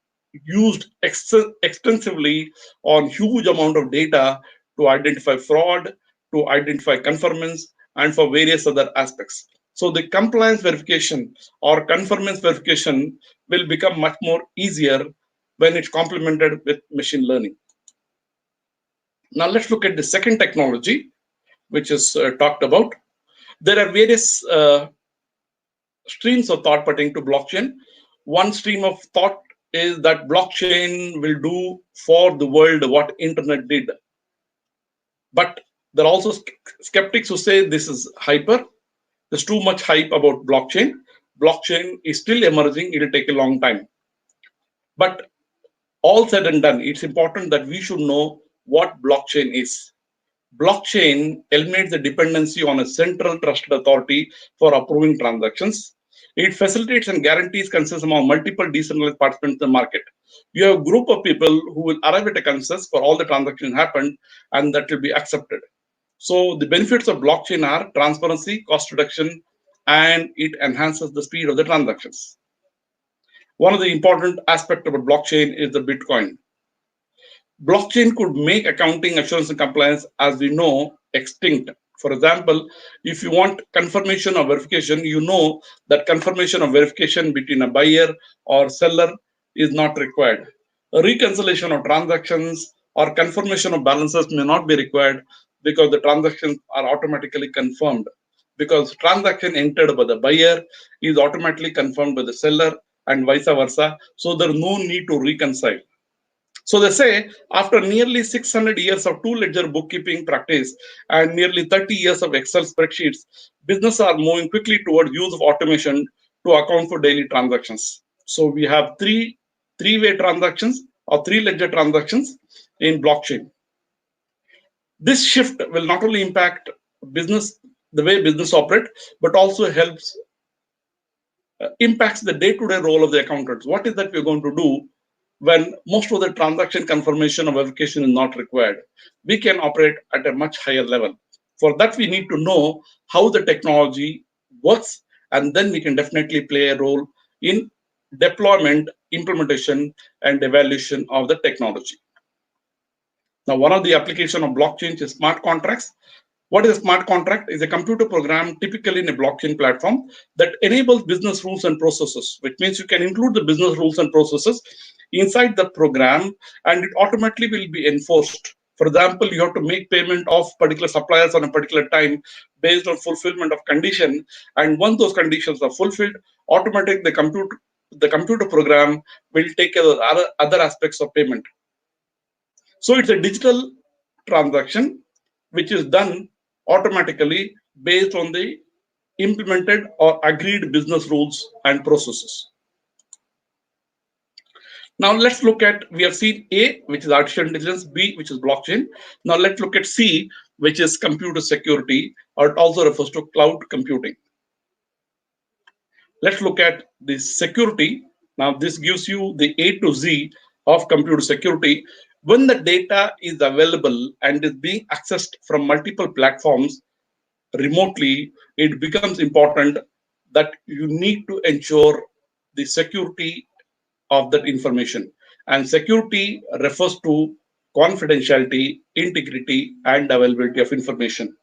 used extensively on huge amount of data to identify fraud, to identify conformance, and for various other aspects. So the compliance verification or conformance verification will become much more easier when it's complemented with machine learning. Now let's look at the second technology, which is talked about. There are various streams of thought pertaining to blockchain. One stream of thought is that blockchain will do for the world what internet did. But there are also skeptics who say this is hyper. There's too much hype about blockchain. Blockchain is still emerging. It will take a long time. But all said and done, it's important that we should know what blockchain is. Blockchain eliminates the dependency on a central trusted authority for approving transactions. It facilitates and guarantees consensus among multiple decentralized participants in the market. You have a group of people who will arrive at a consensus for all the transactions happen, and that will be accepted. So the benefits of blockchain are transparency, cost reduction, and it enhances the speed of the transactions. One of the important aspects of a blockchain is the Bitcoin. Blockchain could make accounting, assurance, and compliance, as we know, extinct. For example, if you want confirmation or verification, you know that confirmation or verification between a buyer or seller is not required. A reconciliation of transactions or confirmation of balances may not be required because the transactions are automatically confirmed. Because transaction entered by the buyer is automatically confirmed by the seller and vice versa. So there's no need to reconcile. So they say after nearly 600 years of two-ledger bookkeeping practice and nearly 30 years of Excel spreadsheets, businesses are moving quickly towards use of automation to account for daily transactions. So we have three-way transactions or three-ledger transactions in blockchain. This shift will not only impact business, the way business operate, but also helps impacts the day-to-day role of the accountants. What is that we're going to do when most of the transaction confirmation or verification is not required? We can operate at a much higher level. For that, we need to know how the technology works, and then we can definitely play a role in deployment, implementation, and evaluation of the technology. Now, one of the applications of blockchain is smart contracts. What is a smart contract? Is a computer program typically in a blockchain platform that enables business rules and processes, which means you can include the business rules and processes inside the program and it automatically will be enforced For example, you have to make payment of particular suppliers on a particular time based on fulfillment of condition. And once those conditions are fulfilled, automatically the computer program will take care of other aspects of payment. So it's a digital transaction which is done automatically based on the implemented or agreed business rules and processes. Now let's look at, we have seen A, which is artificial intelligence, B, which is blockchain. Now let's look at C, which is computer security, or it also refers to cloud computing. Let's look at the security. Now this gives you the A to Z of computer security. When the data is available and is being accessed from multiple platforms remotely, it becomes important that you need to ensure the security of that information. And security refers to confidentiality, integrity, and availability of information.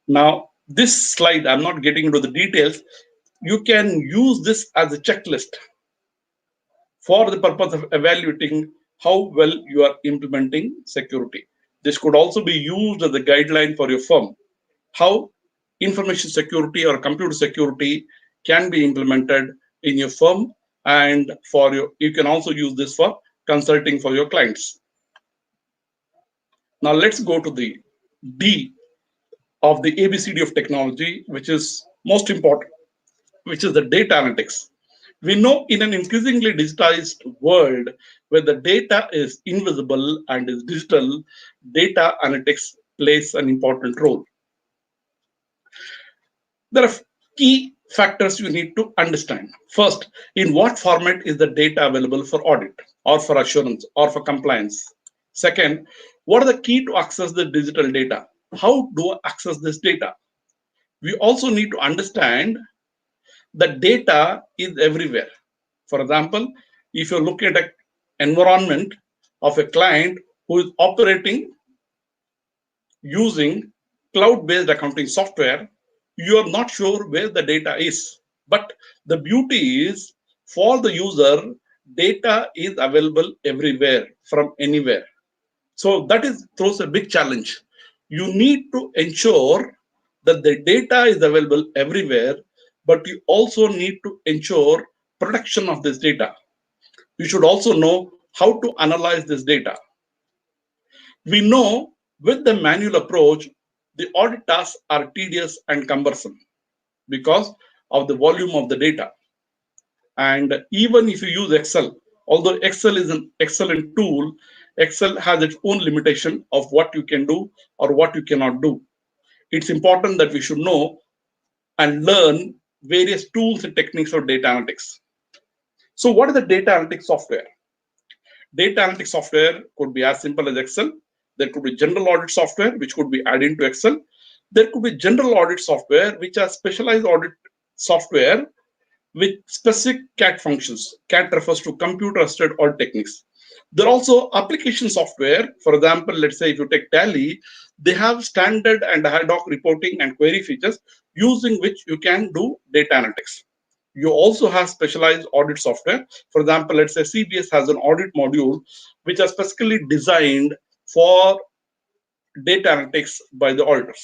Now, this slide, I'm not getting into the details. You can use this as a checklist for the purpose of evaluating how well you are implementing security. This could also be used as a guideline for your firm, how information security or computer security can be implemented in your firm, and for your, you can also use this for consulting for your clients. Now let's go to the D of the ABCD of technology, which is most important, which is the data analytics. We know in an increasingly digitized world where the data is invisible and is digital, data analytics plays an important role. There are key factors you need to understand. First, in what format is the data available for audit or for assurance or for compliance? Second, what are the key to access the digital data? How do I access this data? We also need to understand that data is everywhere. For example, if you look at an environment of a client who is operating using cloud-based accounting software, you are not sure where the data is. But the beauty is, for the user, data is available everywhere from anywhere. So that throws a big challenge. You need to ensure that the data is available everywhere, but you also need to ensure protection of this data. You should also know how to analyze this data. We know with the manual approach, the audit tasks are tedious and cumbersome because of the volume of the data. And even if you use Excel, although Excel is an excellent tool, Excel has its own limitation of what you can do or what you cannot do. It's important that we should know and learn various tools and techniques of data analytics. So what is the data analytics software? Data analytics software could be as simple as Excel. There could be general audit software, which could be added into Excel. There could be general audit software, which are specialized audit software with specific CAT functions. CAT refers to computer-assisted audit techniques. There are also application software. For example, let's say if you take Tally, they have standard and ad hoc reporting and query features using which you can do data analytics. You also have specialized audit software. For example, let's say CBS has an audit module which are specifically designed for data analytics by the auditors.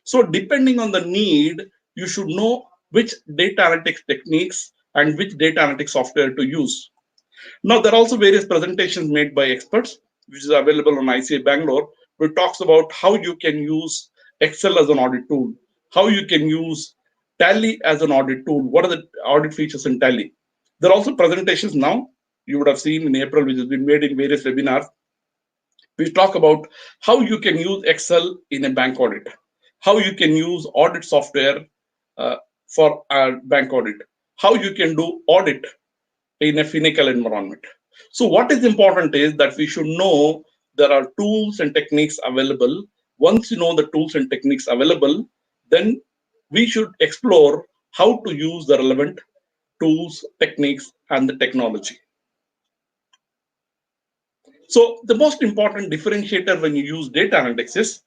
So depending on the need, you should know which data analytics techniques and which data analytics software to use. Now, there are also various presentations made by experts, which is available on ICA Bangalore, which talks about how you can use Excel as an audit tool, how you can use Tally as an audit tool, what are the audit features in Tally. There are also presentations now, you would have seen in April, which has been made in various webinars. We talk about how you can use Excel in a bank audit, how you can use audit software for a bank audit, how you can do audit in a Finacle environment. So what is important is that we should know there are tools and techniques available. Once you know the tools and techniques available, then we should explore how to use the relevant tools, techniques, and the technology. So the most important differentiator when you use data analytics is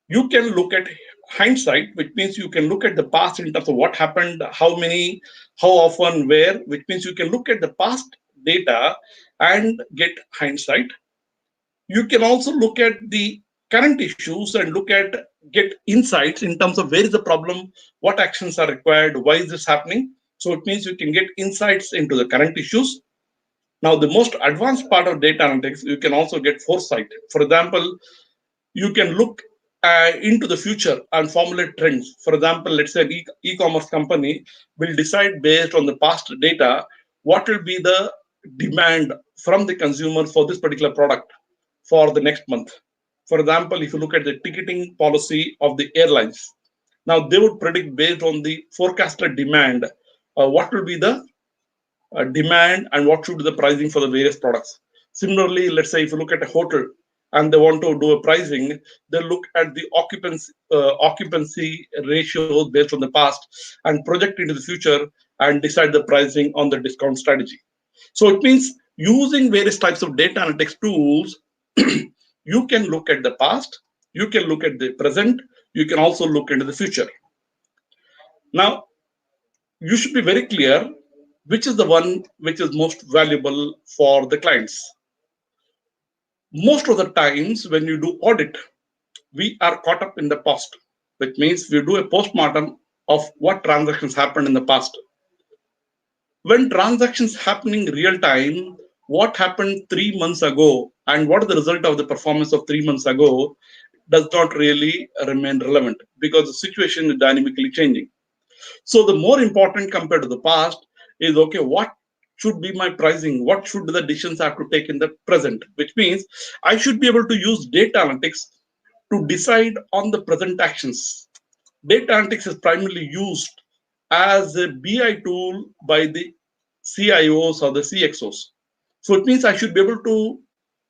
you can look at hindsight, which means you can look at the past in terms of what happened, how many, how often, where, which means you can look at the past data and get hindsight. You can also look at the current issues and look at get insights in terms of where is the problem, what actions are required, why is this happening. So it means you can get insights into the current issues. Now, the most advanced part of data analytics, you can also get foresight. For example, you can look into the future and formulate trends. For example, let's say an e-commerce company will decide based on the past data what will be the demand from the consumer for this particular product for the next month. For example, if you look at the ticketing policy of the airlines, now they would predict based on the forecasted demand what will be the demand and what should be the pricing for the various products. Similarly, let's say if you look at a hotel and they want to do a pricing, they look at the occupancy ratios based on the past and project into the future and decide the pricing on the discount strategy. So it means using various types of data analytics tools, you can look at the past, you can look at the present, you can also look into the future. Now, you should be very clear which is the one which is most valuable for the clients. Most of the times when you do audit, we are caught up in the past, which means we do a postmortem of what transactions happened in the past. When transactions happening real time, what happened 3 months ago and what is the result of the performance of 3 months ago does not really remain relevant because the situation is dynamically changing. So the more important compared to the past is, okay, what should be my pricing? What should the decisions I have to take in the present? Which means I should be able to use data analytics to decide on the present actions. Data analytics is primarily used as a BI tool by the CIOs or the CXOs. So it means I should be able to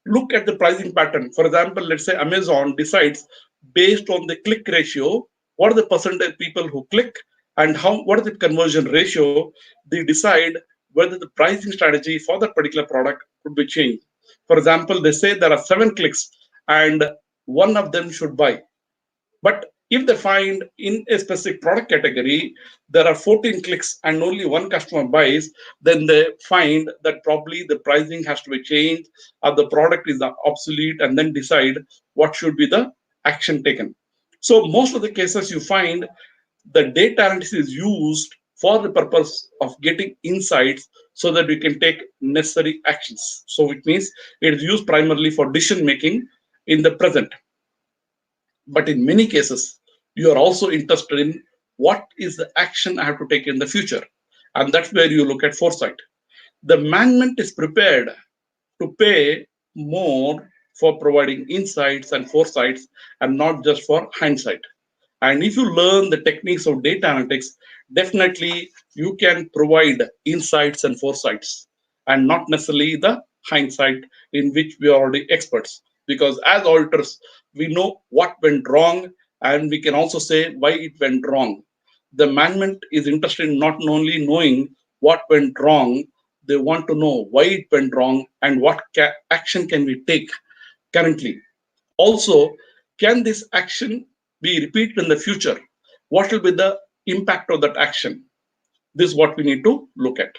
look at the pricing pattern. For example, let's say Amazon decides based on the click ratio, what are the percentage people who click and what is the conversion ratio, they decide whether the pricing strategy for that particular product could be changed. For example, they say there are 7 clicks and one of them should buy. But if they find in a specific product category, there are 14 clicks and only one customer buys, then they find that probably the pricing has to be changed or the product is obsolete and then decide what should be the action taken. So most of the cases you find the data analysis is used for the purpose of getting insights so that we can take necessary actions. So it means it is used primarily for decision making in the present. But in many cases, you are also interested in what is the action I have to take in the future. And that's where you look at foresight. The management is prepared to pay more for providing insights and foresights and not just for hindsight. And if you learn the techniques of data analytics, definitely you can provide insights and foresights and not necessarily the hindsight in which we are already experts. Because as auditors, we know what went wrong and we can also say why it went wrong. The management is interested in not only knowing what went wrong, they want to know why it went wrong and what action can we take currently. Also, can this action be repeated in the future? What will be the impact of that action? This is what we need to look at.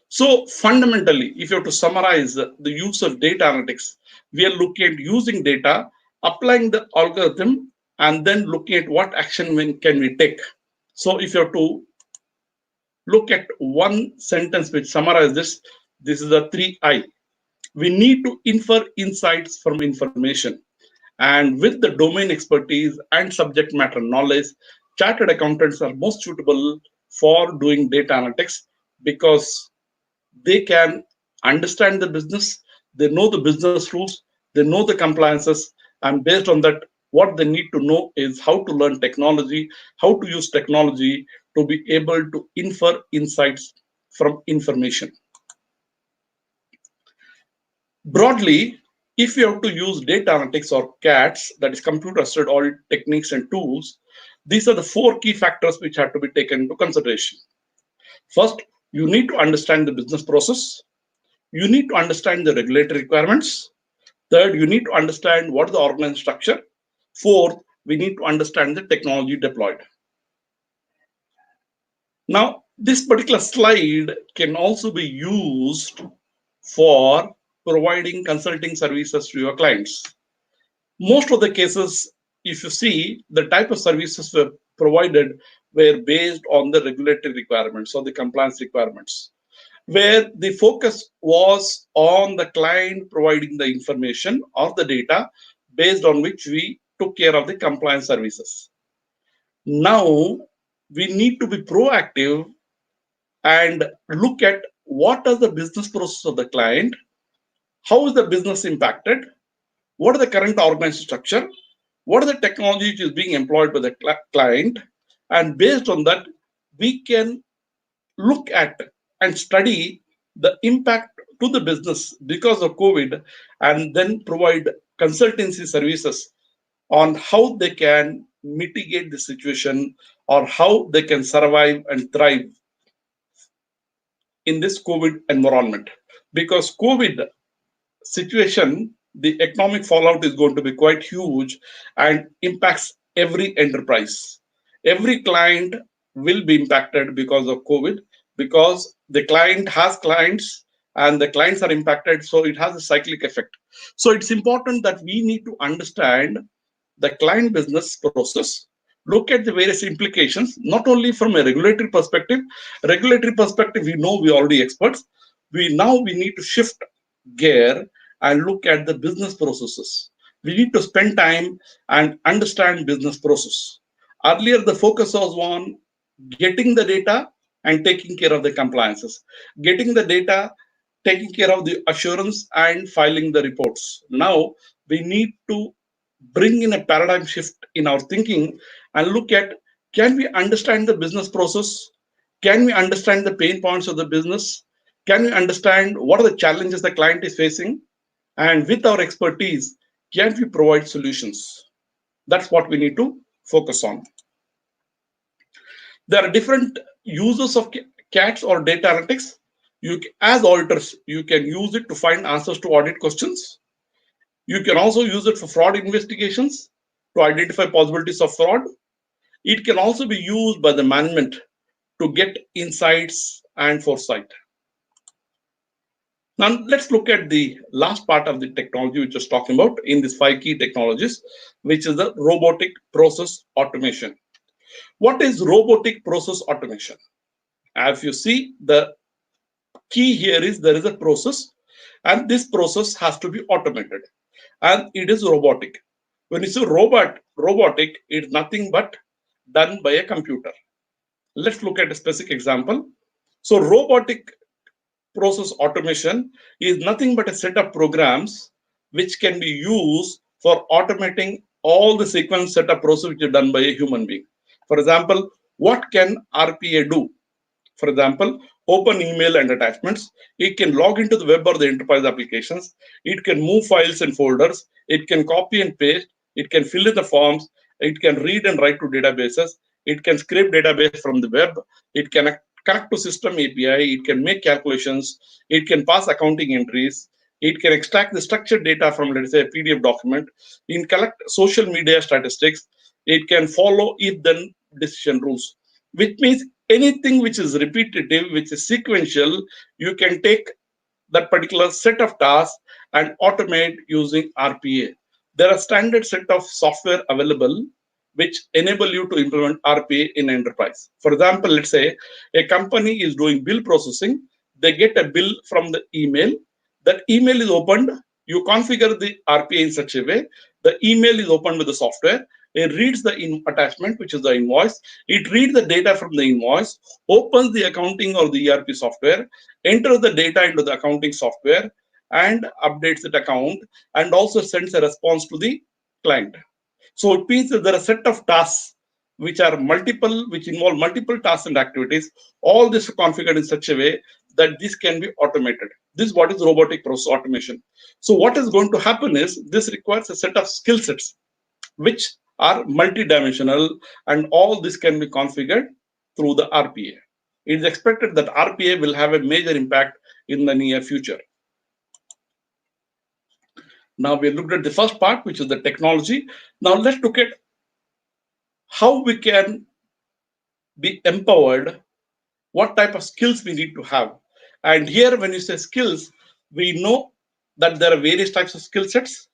So fundamentally, if you have to summarize the use of data analytics, we are looking at using data, applying the algorithm, and then looking at what action can we take. So if you have to look at one sentence which summarizes this is the 3I. We need to infer insights from information. And with the domain expertise and subject matter knowledge, chartered accountants are most suitable for doing data analytics because they can understand the business, they know the business rules, they know the compliances, and based on that, what they need to know is how to learn technology, how to use technology to be able to infer insights from information. Broadly, if you have to use data analytics or CATs, that is computer assisted audit techniques and tools, these are the 4 key factors which have to be taken into consideration. First, you need to understand the business process. You need to understand the regulatory requirements. Third, you need to understand what is the organization structure. Fourth, we need to understand the technology deployed. Now, this particular slide can also be used for providing consulting services to your clients. Most of the cases, if you see, the type of services were provided were based on the regulatory requirements or the compliance requirements, where the focus was on the client providing the information or the data based on which we took care of the compliance services. Now we need to be proactive and look at what are the business process of the client, how is the business impacted, what are the current organization structure, what are the technology which is being employed by the client, and based on that we can look at and study the impact to the business because of COVID, and then provide consultancy services on how they can mitigate the situation or how they can survive and thrive in this COVID environment. Because COVID situation, the economic fallout is going to be quite huge and impacts every enterprise. Every client will be impacted because of COVID, because the client has clients and the clients are impacted. So it has a cyclic effect. So it's important that we need to understand the client business process, look at the various implications, not only from a regulatory perspective. Regulatory perspective, we know we are already experts. We need to shift gear and look at the business processes. We need to spend time and understand business process. Earlier, the focus was on getting the data and taking care of the compliances, getting the data, taking care of the assurance, and filing the reports. Now we need to bring in a paradigm shift in our thinking and look at, can we understand the business process? Can we understand the pain points of the business? Can we understand what are the challenges the client is facing? And with our expertise, can we provide solutions? That's what we need to focus on. There are different uses of CATs or data analytics. As auditors, you can use it to find answers to audit questions. You can also use it for fraud investigations to identify possibilities of fraud. It can also be used by the management to get insights and foresight. Now, let's look at the last part of the technology which I was talking about in these 5 key technologies, which is the robotic process automation. What is robotic process automation? As you see, the key here is there is a process, and this process has to be automated, and it is robotic. When you say robotic, it's nothing but done by a computer. Let's look at a specific example. So robotic process automation is nothing but a set of programs which can be used for automating all the sequence setup process which is done by a human being. For example, what can RPA do? For example, open email and attachments. It can log into the web or the enterprise applications. It can move files and folders. It can copy and paste. It can fill in the forms. It can read and write to databases. It can scrape database from the web. It can connect to system API. It can make calculations. It can pass accounting entries. It can extract the structured data from, let's say, a PDF document. It can collect social media statistics. It can follow if-then decision rules, which means anything which is repetitive, which is sequential, you can take that particular set of tasks and automate using RPA. There are standard set of software available which enable you to implement RPA in enterprise. For example, let's say a company is doing bill processing. They get a bill from the email. That email is opened. You configure the RPA in such a way. The email is opened with the software. It reads the attachment, which is the invoice. It reads the data from the invoice, opens the accounting or the ERP software, enters the data into the accounting software, and updates that account, and also sends a response to the client. So it means that there are a set of tasks which are multiple, which involve multiple tasks and activities. All this is configured in such a way that this can be automated. This is what is robotic process automation. So what is going to happen is this requires a set of skill sets which are multidimensional, and all this can be configured through the RPA. It is expected that RPA will have a major impact in the near future. Now we looked at the first part, which is the technology. Now let's look at how we can be empowered, what type of skills we need to have. And here, when you say skills, we know that there are various types of skill sets.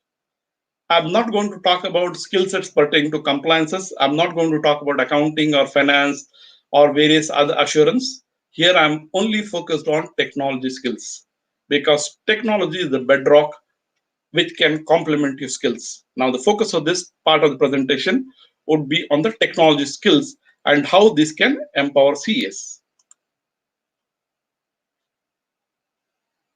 I'm not going to talk about skill sets pertaining to compliances. I'm not going to talk about accounting or finance or various other assurance. Here I'm only focused on technology skills because technology is the bedrock which can complement your skills. Now, the focus of this part of the presentation would be on the technology skills and how this can empower CES.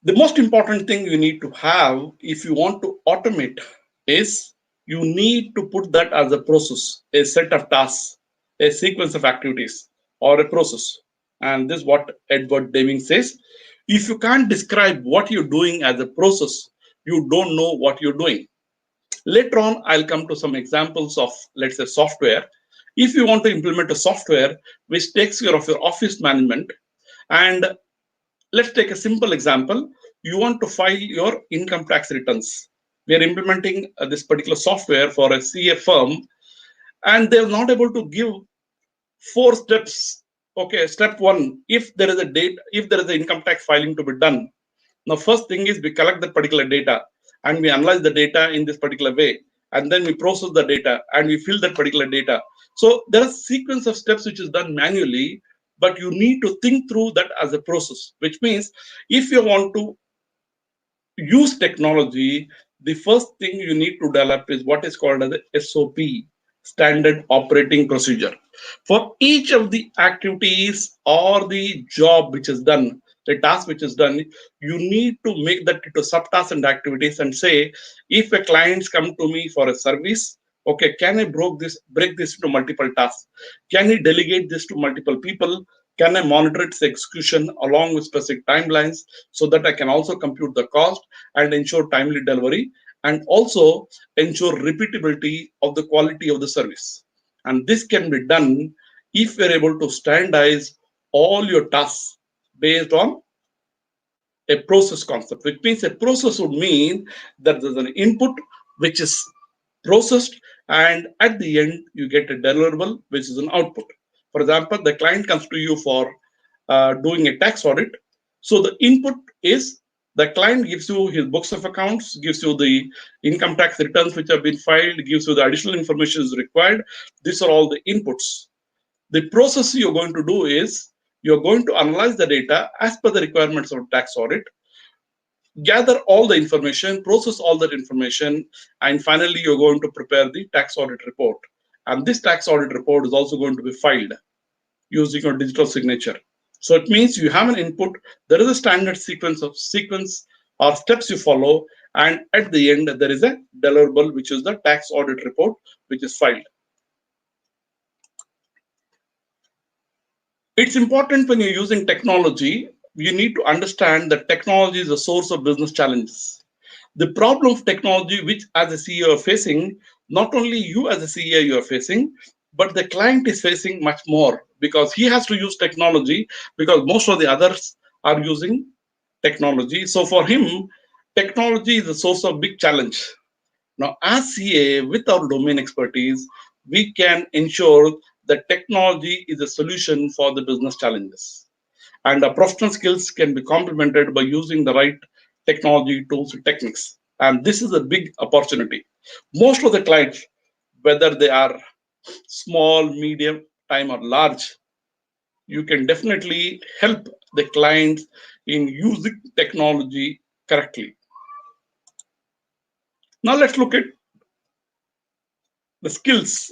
The most important thing you need to have if you want to automate is you need to put that as a process, a set of tasks, a sequence of activities, or a process. And this is what Edward Deming says. If you can't describe what you're doing as a process, you don't know what you're doing. Later on, I'll come to some examples of, let's say, software. If you want to implement a software which takes care of your office management, and let's take a simple example. You want to file your income tax returns. We are implementing this particular software for a CA firm, and they're not able to give 4 steps. Okay, step one, if there is a date, if there is an income tax filing to be done, now first thing is we collect that particular data and we analyze the data in this particular way, and then we process the data and we fill that particular data. So there are a sequence of steps which is done manually, but you need to think through that as a process, which means if you want to use technology, the first thing you need to develop is what is called as a SOP, standard operating procedure. For each of the activities or the job which is done, the task which is done, you need to make that into subtasks and activities and say, if a clients come to me for a service, okay, can I break this into multiple tasks? Can I delegate this to multiple people? Can I monitor its execution along with specific timelines so that I can also compute the cost and ensure timely delivery and also ensure repeatability of the quality of the service? And this can be done if you're able to standardize all your tasks based on a process concept, which means a process would mean that there's an input which is processed, and at the end you get a deliverable which is an output. For example, the client comes to you for doing a tax audit. So the input is the client gives you his books of accounts, gives you the income tax returns which have been filed, gives you the additional information is required. These are all the inputs. The process you're going to do is you're going to analyze the data as per the requirements of tax audit, gather all the information, process all that information, and finally you're going to prepare the tax audit report. And this tax audit report is also going to be filed using your digital signature. So it means you have an input, there is a standard sequence or steps you follow, and at the end there is a deliverable which is the tax audit report which is filed. It's important when you're using technology, you need to understand that technology is a source of business challenges. The problem of technology, which as a CEO are facing, not only you as a CEO you are facing, but the client is facing much more because he has to use technology because most of the others are using technology. So for him, technology is a source of big challenge. Now, as CA, with our domain expertise, we can ensure that technology is a solution for the business challenges. And the professional skills can be complemented by using the right technology tools and techniques. And this is a big opportunity. Most of the clients, whether they are small, medium, time, or large, you can definitely help the clients in using technology correctly. Now let's look at the skills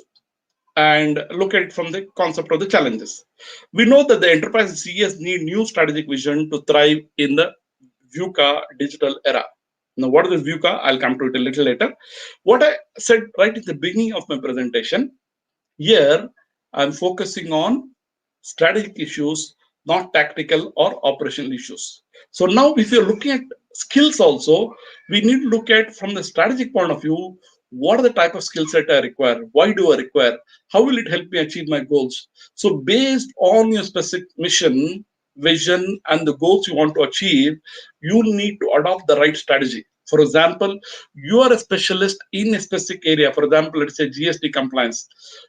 and look at it from the concept of the challenges. We know that the enterprise CES need new strategic vision to thrive in the VUCA digital era. Now, what is VUCA? I'll come to it a little later. What I said right at the beginning of my presentation, here I'm focusing on strategic issues, not tactical or operational issues. So now if you're looking at skills also, we need to look at from the strategic point of view, what are the type of skill set I require? Why do I require? How will it help me achieve my goals? So based on your specific mission, vision, and the goals you want to achieve, you need to adopt the right strategy. For example, you are a specialist in a specific area. For example, let's say GST compliance.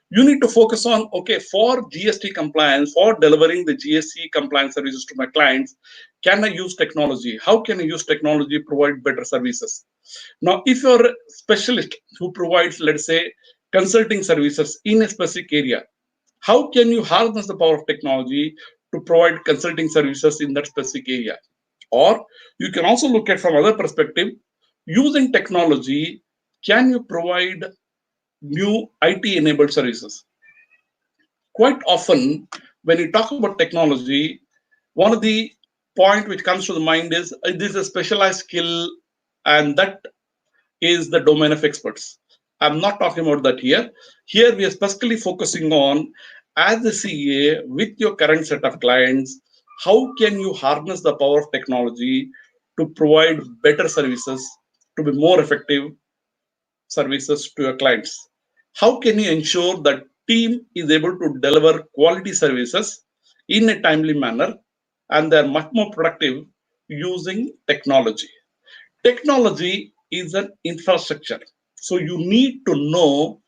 You need to focus on, okay, for GST compliance, for delivering the GST compliance services to my clients, can I use technology? How can I use technology to provide better services? Now, if you're a specialist who provides, let's say, consulting services in a specific area, how can you harness the power of technology to provide consulting services in that specific area? Or you can also look at from other perspective, using technology, can you provide new IT enabled services? Quite often, when you talk about technology, one of the point which comes to the mind is this is a specialized skill, and that is the domain of experts. I'm not talking about that here. Here we are specifically focusing on, as a CA with your current set of clients, how can you harness the power of technology to provide better services, to be more effective services to your clients? How can you ensure that team is able to deliver quality services in a timely manner and they're much more productive using technology? Technology is an infrastructure. So you need to know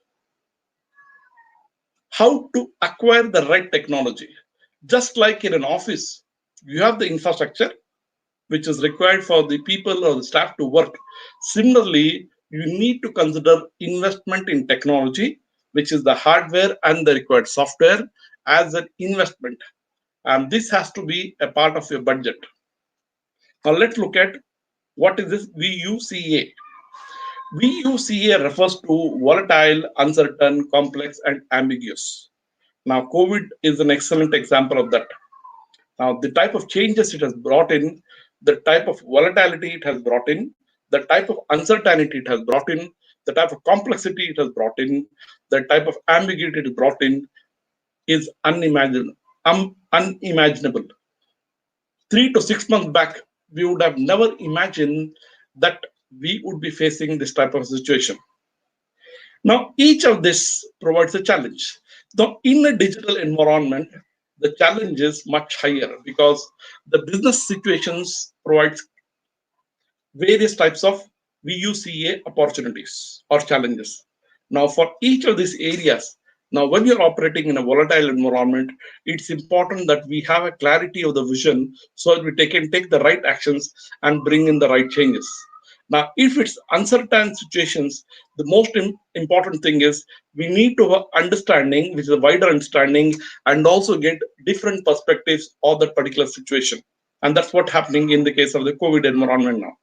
how to acquire the right technology. Just like in an office, you have the infrastructure which is required for the people or the staff to work. Similarly, you need to consider investment in technology, which is the hardware and the required software, as an investment. And this has to be a part of your budget. Now let's look at what is this VUCA. VUCA refers to volatile, uncertain, complex, and ambiguous. Now, COVID is an excellent example of that. Now, the type of changes it has brought in, the type of volatility it has brought in, the type of uncertainty it has brought in, the type of complexity it has brought in, the type of ambiguity it has brought in is unimaginable. Unimaginable. 3 to 6 months back, we would have never imagined that we would be facing this type of situation. Now, each of this provides a challenge. Now, in a digital environment, the challenge is much higher because the business situations provides various types of VUCA opportunities or challenges. Now, for each of these areas, now when you're operating in a volatile environment, it's important that we have a clarity of the vision so that we can take the right actions and bring in the right changes. Now, if it's uncertain situations, the most important thing is we need to have understanding, which is a wider understanding, and also get different perspectives of that particular situation. And that's what's happening in the case of the COVID environment now.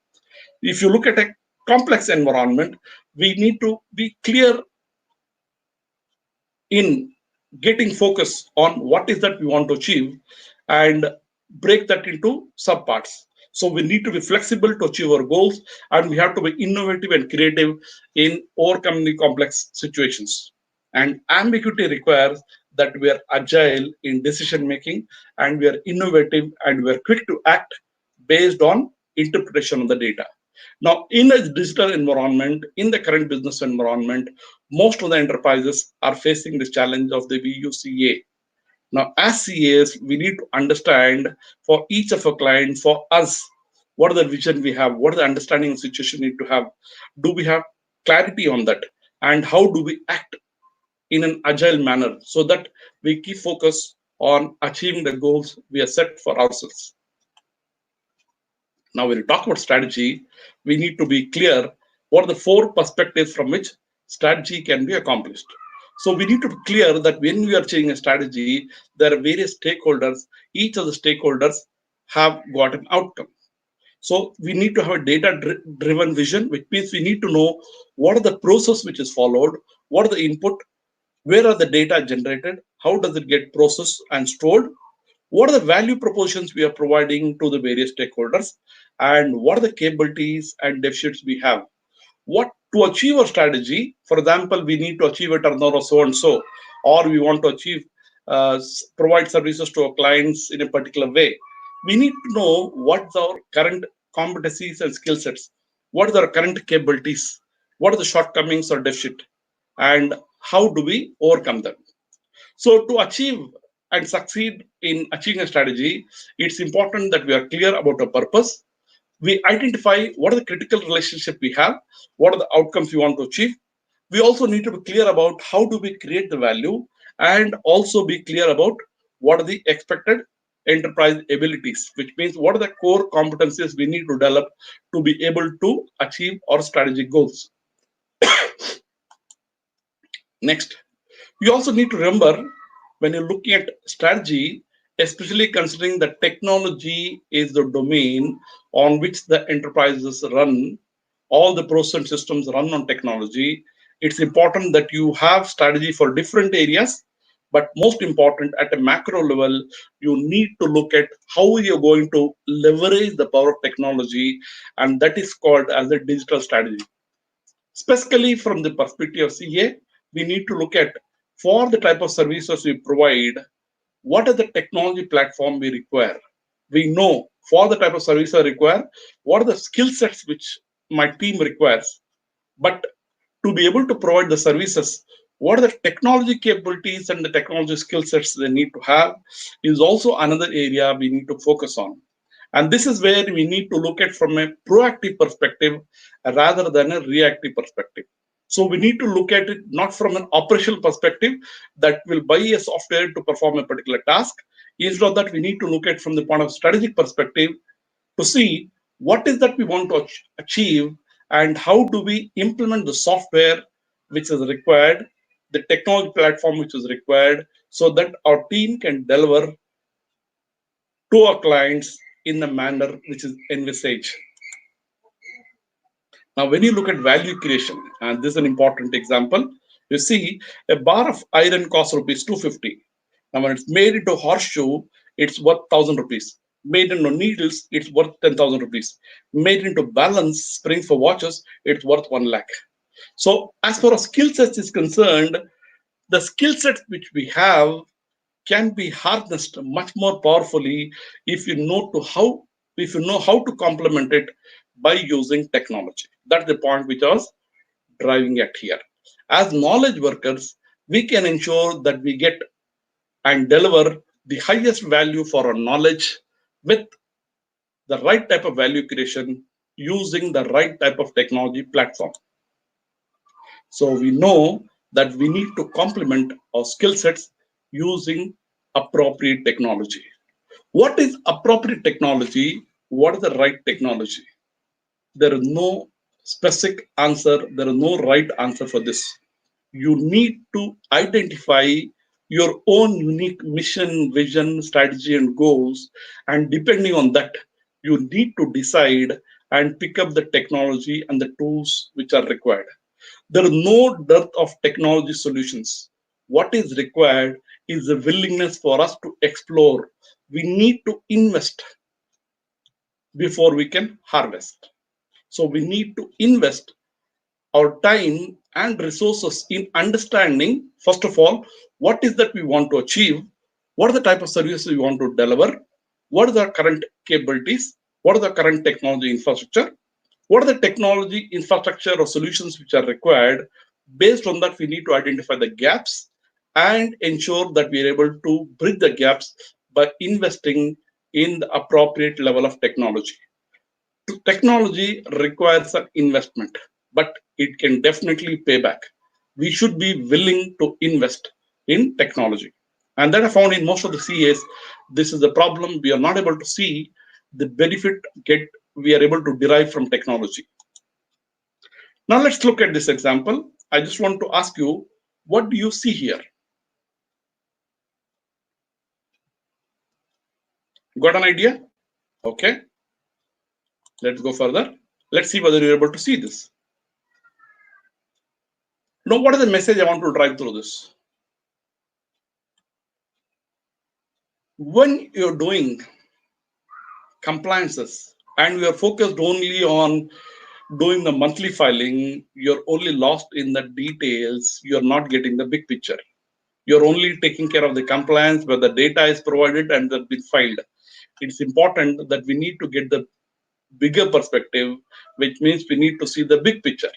If you look at a complex environment, we need to be clear in getting focus on what is that we want to achieve and break that into subparts. So we need to be flexible to achieve our goals, and we have to be innovative and creative in overcoming the complex situations. And ambiguity requires that we are agile in decision making, and we are innovative, and we are quick to act based on interpretation of the data. Now, in a digital environment, in the current business environment, most of the enterprises are facing this challenge of the VUCA. Now, as CAs, we need to understand for each of our clients, for us, what are the vision we have, what are the understanding situation we need to have, do we have clarity on that, and how do we act in an agile manner so that we keep focus on achieving the goals we have set for ourselves. Now, when we talk about strategy, we need to be clear what are the 4 perspectives from which strategy can be accomplished. So we need to be clear that when we are changing a strategy, there are various stakeholders. Each of the stakeholders have got an outcome. So we need to have a data-driven vision, which means we need to know what are the process which is followed, what are the input, where are the data generated, how does it get processed and stored, what are the value propositions we are providing to the various stakeholders, and what are the capabilities and deficits we have. What to achieve a strategy, for example, we need to achieve a turnover of so and so, or we want to achieve provide services to our clients in a particular way. We need to know what's our current competencies and skill sets, what are the current capabilities, what are the shortcomings or deficit, and how do we overcome them. So to achieve and succeed in achieving a strategy, it's important that we are clear about our purpose, We identify what are the critical relationship we have, what are the outcomes we want to achieve. We also need to be clear about how do we create the value, and also be clear about what are the expected enterprise abilities, which means what are the core competencies we need to develop to be able to achieve our strategic goals. Next, you also need to remember when you're looking at strategy, especially considering that technology is the domain on which the enterprises run, all the process and systems run on technology. It's important that you have strategy for different areas, but most important at a macro level, you need to look at how you're going to leverage the power of technology, and that is called as a digital strategy. Specifically from the perspective of CA, we need to look at for the type of services we provide, what are the technology platform we require. We know for the type of service I require, what are the skill sets which my team requires. But to be able to provide the services, what are the technology capabilities and the technology skill sets they need to have is also another area we need to focus on. And this is where we need to look at from a proactive perspective rather than a reactive perspective. So we need to look at it not from an operational perspective that will buy a software to perform a particular task. Instead of that, we need to look at from the point of strategic perspective to see what is that we want to achieve and how do we implement the software which is required, the technology platform which is required, so that our team can deliver to our clients in the manner which is envisaged. Now, when you look at value creation, and this is an important example, you see a bar of iron costs rupees 250. Now, when it's made into horseshoe, it's worth 1,000 rupees. Made into needles, it's worth 10,000 rupees. Made into balance springs for watches, it's worth 1 lakh. So, as far as skill sets is concerned, the skill sets which we have can be harnessed much more powerfully if you know how to complement it by using technology. That's the point which I was driving at here. As knowledge workers, we can ensure that we get and deliver the highest value for our knowledge with the right type of value creation using the right type of technology platform. So we know that we need to complement our skill sets using appropriate technology. What is appropriate technology? What is the right technology? There is no specific answer. There is no right answer for this. You need to identify your own unique mission, vision, strategy, and goals. And depending on that, you need to decide and pick up the technology and the tools which are required. There is no dearth of technology solutions. What is required is the willingness for us to explore. We need to invest before we can harvest. So we need to invest our time and resources in understanding, first of all, what is that we want to achieve, what are the type of services we want to deliver, what are the current capabilities, what are the current technology infrastructure, what are the technology infrastructure or solutions which are required. Based on that, we need to identify the gaps and ensure that we are able to bridge the gaps by investing in the appropriate level of technology. Technology requires an investment, but it can definitely pay back. We should be willing to invest in technology. And that I found in most of the CAs, this is the problem. We are not able to see the benefit we are able to derive from technology. Now let's look at this example. I just want to ask you, what do you see here? Got an idea? Okay. Let's go further. Let's see whether you're able to see this. Now, what is the message I want to drive through this? When you're doing compliances and we are focused only on doing the monthly filing, you're only lost in the details. You're not getting the big picture. You're only taking care of the compliance where the data is provided and that's been filed. It's important that we need to get the bigger perspective, which means we need to see the big picture.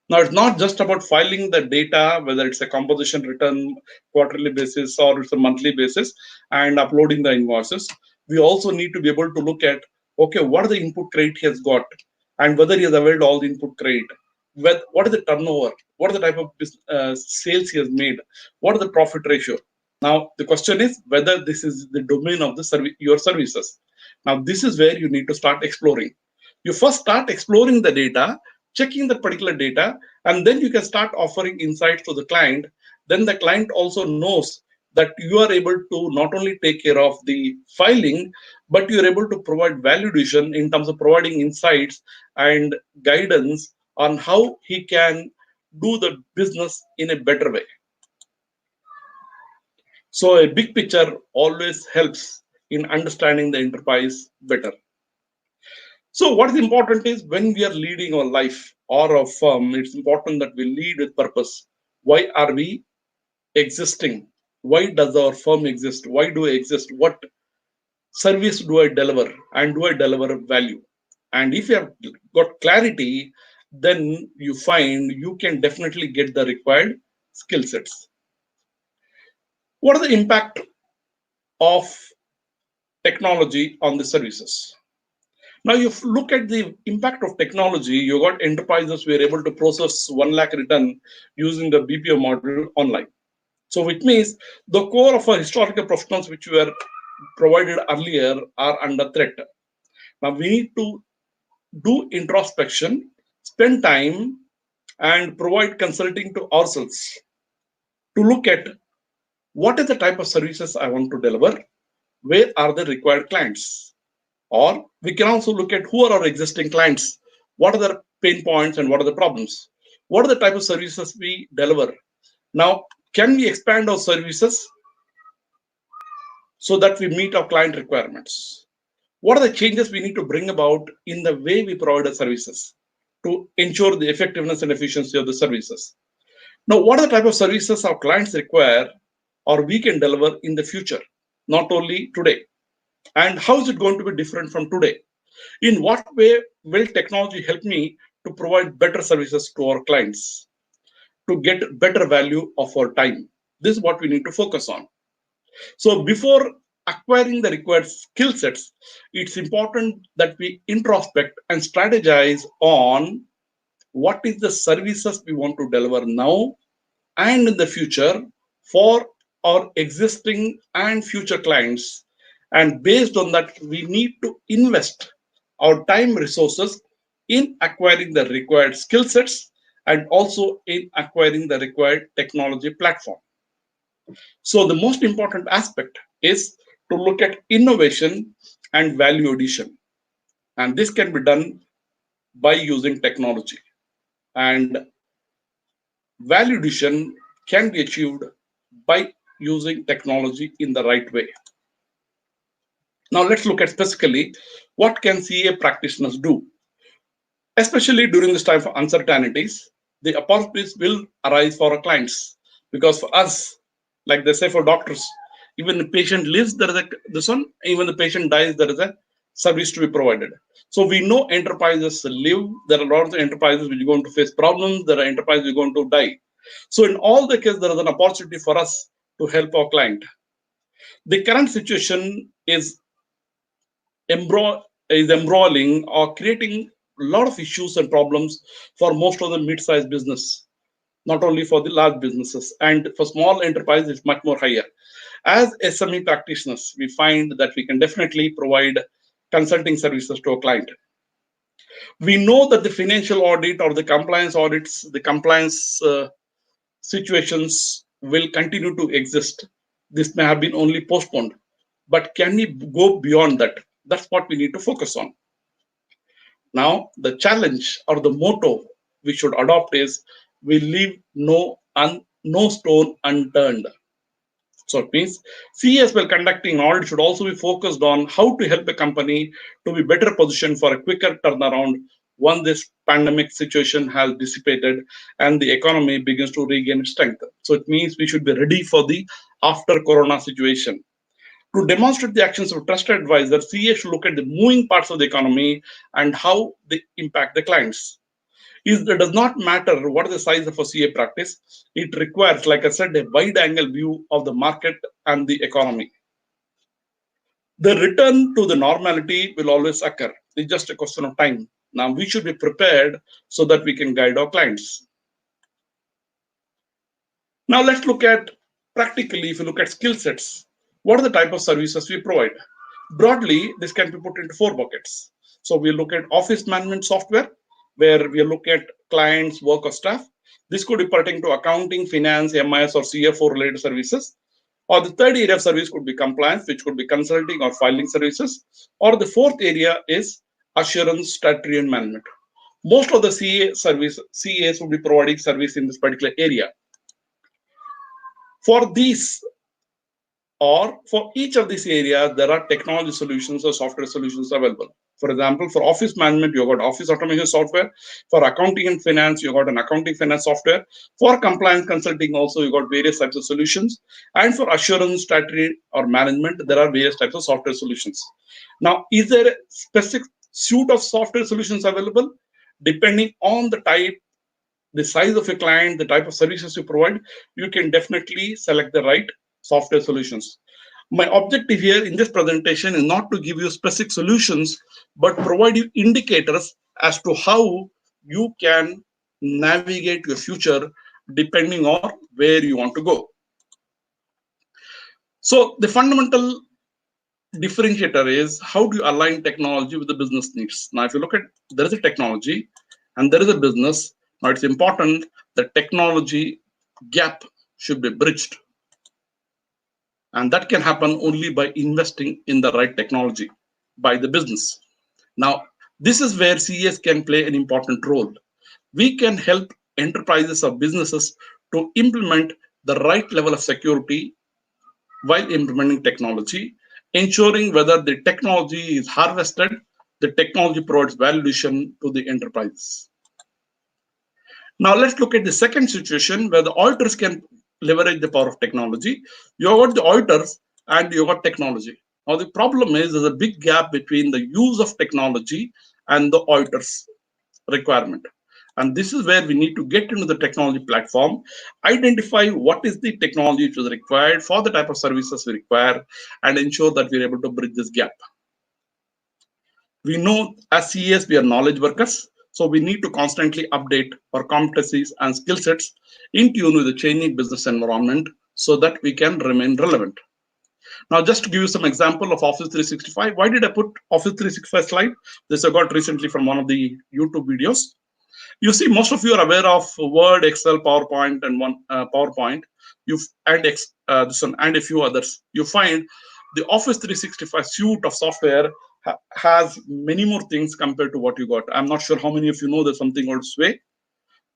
Now, it's not just about filing the data, whether it's a composition return quarterly basis or it's a monthly basis, and uploading the invoices. We also need to be able to look at okay, what are the input credit he has got, and whether he has availed all the input credit, what is the turnover, what are the type of sales he has made, what are the profit ratio. Now the question is whether this is the domain of the your services. Now this is where you need to start exploring. You first start exploring the data, checking the particular data, and then you can start offering insights to the client. Then the client also knows that you are able to not only take care of the filing, but you are able to provide value addition in terms of providing insights and guidance on how he can do the business in a better way. So a big picture always helps in understanding the enterprise better. So what is important is when we are leading our life or a firm, it's important that we lead with purpose. Why are we existing? Why does our firm exist? Why do I exist? What service do I deliver? And do I deliver value? And if you have got clarity, then you find you can definitely get the required skill sets. What are the impact of technology on the services? Now, you look at the impact of technology, you got enterprises who are able to process 1 lakh return using the BPO model online. So, which means the core of our historical professionals which were provided earlier are under threat. Now, we need to do introspection, spend time, and provide consulting to ourselves to look at what is the type of services I want to deliver, where are the required clients. Or we can also look at who are our existing clients, what are their pain points and what are the problems, what are the type of services we deliver. Now, can we expand our services so that we meet our client requirements? What are the changes we need to bring about in the way we provide our services to ensure the effectiveness and efficiency of the services? Now, what are the type of services our clients require or we can deliver in the future, not only today? And how is it going to be different from today? In what way will technology help me to provide better services to our clients, to get better value of our time? This is what we need to focus on. So before acquiring the required skill sets, it's important that we introspect and strategize on what is the services we want to deliver now and in the future for our existing and future clients. And based on that, we need to invest our time resources in acquiring the required skill sets and also in acquiring the required technology platform. So the most important aspect is to look at innovation and value addition. And this can be done by using technology. And value addition can be achieved by using technology in the right way. Now let's look at specifically what can CA practitioners do, especially during this time of uncertainties. The opportunities will arise for our clients because for us, like they say for doctors, even the patient lives, there is this one, even the patient dies, there is a service to be provided. So we know enterprises live, there are a lot of enterprises which are going to face problems, there are enterprises which are going to die. So in all the cases, there is an opportunity for us to help our client. The current situation is embroiling or creating a lot of issues and problems for most of the mid-sized business, not only for the large businesses. And for small enterprises, it's much more higher. As SME practitioners, we find that we can definitely provide consulting services to a client. We know that the financial audit or the compliance audits, the compliance situations will continue to exist. This may have been only postponed, but can we go beyond that? That's what we need to focus on. Now, the challenge or the motto we should adopt is we leave no stone unturned. So it means CES while conducting audit should also be focused on how to help a company to be better positioned for a quicker turnaround once this pandemic situation has dissipated and the economy begins to regain strength. So it means we should be ready for the after corona situation. To demonstrate the actions of trusted advisor, CA should look at the moving parts of the economy and how they impact the clients. It does not matter what is the size of a CA practice. It requires, like I said, a wide angle view of the market and the economy. The return to the normality will always occur. It's just a question of time. Now we should be prepared so that we can guide our clients. Now let's look at practically, if you look at skill sets, what are the type of services we provide? Broadly, this can be put into four buckets. So we look at office management software, where we look at clients, work or staff. This could be pertaining to accounting, finance, MIS or CFO related services. Or the third area of service could be compliance, which could be consulting or filing services. Or the fourth area is assurance, statutory and management. Most of the CAs will be providing service in this particular area. For these or for each of these areas, there are technology solutions or software solutions available. For example, for office management, you've got office automation software. For accounting and finance, you've got an accounting finance software. For compliance consulting, also, you've got various types of solutions. And for assurance, statutory, or management, there are various types of software solutions. Now, is there a specific suite of software solutions available? Depending on the type, the size of your client, the type of services you provide, you can definitely select the right software solutions. My objective here in this presentation is not to give you specific solutions, but provide you indicators as to how you can navigate your future depending on where you want to go. So the fundamental differentiator is how do you align technology with the business needs? Now, if you look at, there is a technology and there is a business. Now, it's important that technology gap should be bridged. And that can happen only by investing in the right technology by the business. Now, this is where CES can play an important role. We can help enterprises or businesses to implement the right level of security while implementing technology, ensuring whether the technology is harvested, the technology provides valuation to the enterprise. Now, let's look at the second situation where the auditors can leverage the power of technology. You got the auditors and you got technology. Now, the problem is there's a big gap between the use of technology and the auditors' requirement. And this is where we need to get into the technology platform, identify what is the technology which is required for the type of services we require, and ensure that we're able to bridge this gap. We know as CES, we are knowledge workers. So we need to constantly update our competencies and skill sets in tune with the changing business environment so that we can remain relevant. Now, just to give you some example of Office 365, why did I put Office 365 slide? This I got recently from one of the YouTube videos. You see, most of you are aware of Word, Excel, PowerPoint, and PowerPoint. This one and a few others. You find the Office 365 suite of software has many more things compared to what you got. I'm not sure how many of you know there's something called Sway.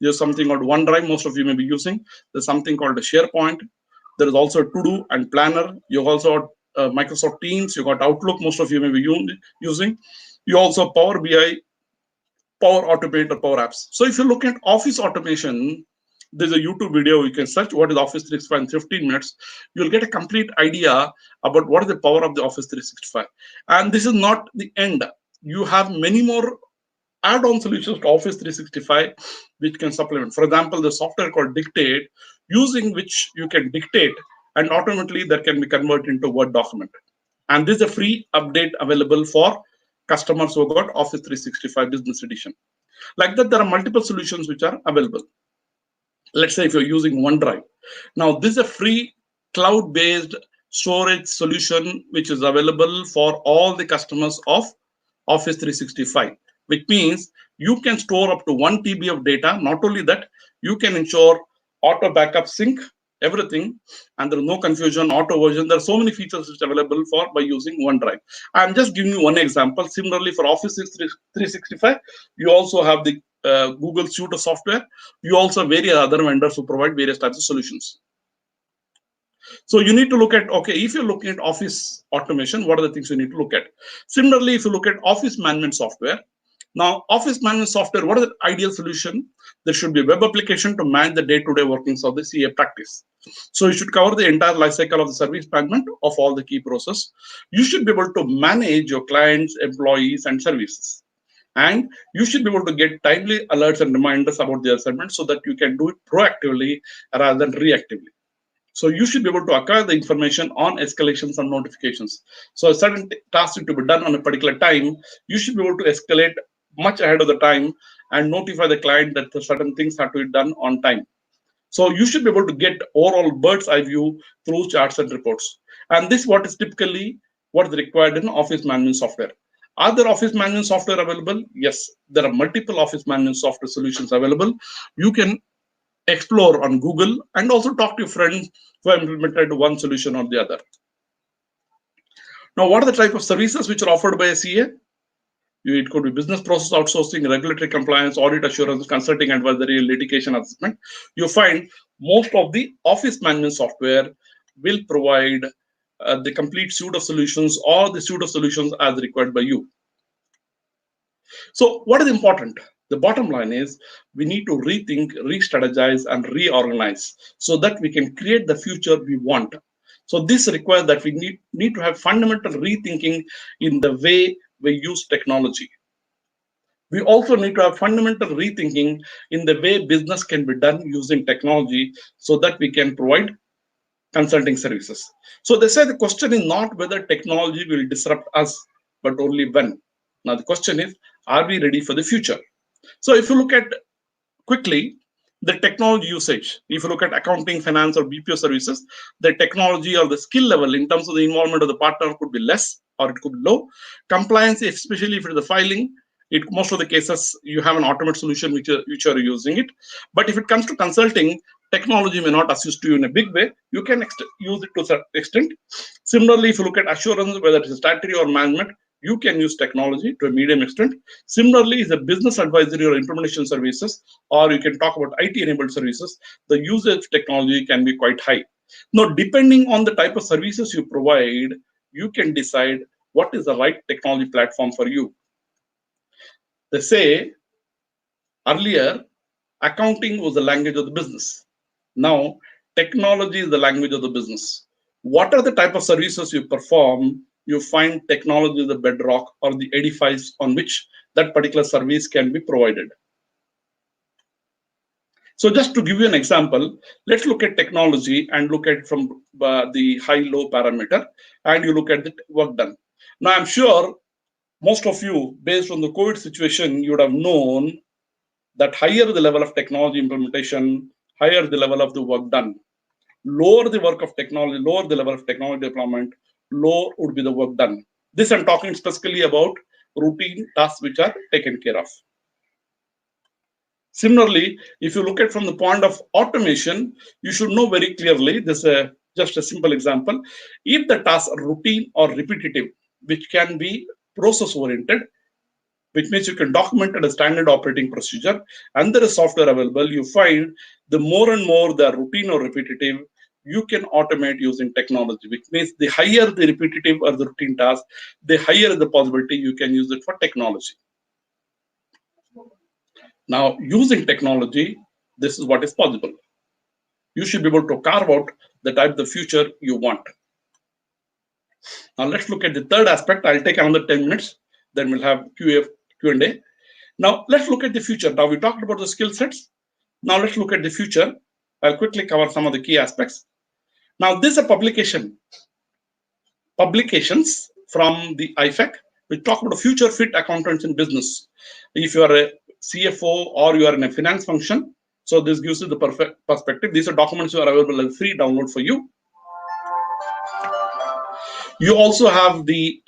There's something called OneDrive, most of you may be using. There's something called a SharePoint. There is also To-Do and Planner. You also got Microsoft Teams. You got Outlook, most of you may be using. You also have Power BI, Power Automate, or Power Apps. So if you look at Office automation, there's a YouTube video you can search what is Office 365 in 15 minutes. You'll get a complete idea about what is the power of the Office 365. And this is not the end. You have many more add-on solutions to Office 365 which can supplement. For example, the software called Dictate, using which you can dictate and automatically that can be converted into Word document. And this is a free update available for customers who got Office 365 Business Edition. Like that, there are multiple solutions which are available. Let's say if you're using OneDrive. Now, this is a free cloud-based storage solution which is available for all the customers of Office 365, which means you can store up to 1 TB of data. Not only that, you can ensure auto backup sync, everything, and there is no confusion, auto version. There are so many features which are available by using OneDrive. I'm just giving you one example. Similarly, for Office 365, you also have the Google suite of software. You also have various other vendors who provide various types of solutions. So you need to look at, okay, if you're looking at office automation, what are the things you need to look at? Similarly, if you look at office management software, now office management software, what is the ideal solution? There should be a web application to manage the day-to-day workings of the CA practice. So you should cover the entire life cycle of the service management of all the key process. You should be able to manage your clients, employees, and services. And you should be able to get timely alerts and reminders about the assignment so that you can do it proactively rather than reactively. So you should be able to acquire the information on escalations and notifications. So a certain task to be done on a particular time, you should be able to escalate much ahead of the time and notify the client that the certain things have to be done on time. So you should be able to get overall bird's eye view through charts and reports. And this what is typically what is required in office management software. Are there office management software available? Yes, there are multiple office management software solutions available. You can explore on Google and also talk to your friends who have implemented one solution or the other. Now, what are the type of services which are offered by a CA? It could be business process outsourcing, regulatory compliance, audit assurance, consulting advisory, litigation assessment. You find most of the office management software will provide the complete suite of solutions or the suite of solutions as required by you. So what is important? The bottom line is we need to rethink, re-strategize, and reorganize so that we can create the future we want. So this requires that we need to have fundamental rethinking in the way we use technology. We also need to have fundamental rethinking in the way business can be done using technology so that we can provide consulting services. So they say the question is not whether technology will disrupt us, but only when. Now the question is, are we ready for the future? So if you look at quickly the technology usage, if you look at accounting, finance, or BPO services, the technology or the skill level in terms of the involvement of the partner could be less or it could be low. Compliance, especially if it is the filing, most of the cases you have an automated solution which are using it. But if it comes to consulting, technology may not assist you in a big way. You can use it to a certain extent. Similarly, if you look at assurance, whether it is statutory or management, you can use technology to a medium extent. Similarly, is a business advisory or implementation services, or you can talk about IT-enabled services, the usage of technology can be quite high. Now, depending on the type of services you provide, you can decide what is the right technology platform for you. They say earlier, accounting was the language of the business. Now, technology is the language of the business. What are the type of services you perform? You find technology is the bedrock or the edifice on which that particular service can be provided. So just to give you an example, let's look at technology and look at from the high-low parameter, and you look at the work done. Now, I'm sure most of you, based on the COVID situation, you would have known that higher the level of technology implementation, higher the level of the work done. Lower the work of technology, lower the level of technology deployment, lower would be the work done. This I'm talking specifically about routine tasks which are taken care of. Similarly, if you look at from the point of automation, you should know very clearly, this is just a simple example. If the tasks are routine or repetitive, which can be process oriented, which means you can document at a standard operating procedure, and there is software available, you find the more and more they are routine or repetitive, you can automate using technology, which means the higher the repetitive or the routine task, the higher the possibility you can use it for technology. Now, using technology, this is what is possible. You should be able to carve out the type of future you want. Now, let's look at the third aspect. I'll take another 10 minutes, then we'll have Q&A. Now, let's look at the future. Now, we talked about the skill sets. Now, let's look at the future. I'll quickly cover some of the key aspects. Now, this is a publications from the IFAC, which talk about future fit accountants in business. If you are a CFO or you are in a finance function, so this gives you the perfect perspective. These are documents that are available as free download for you. You also have the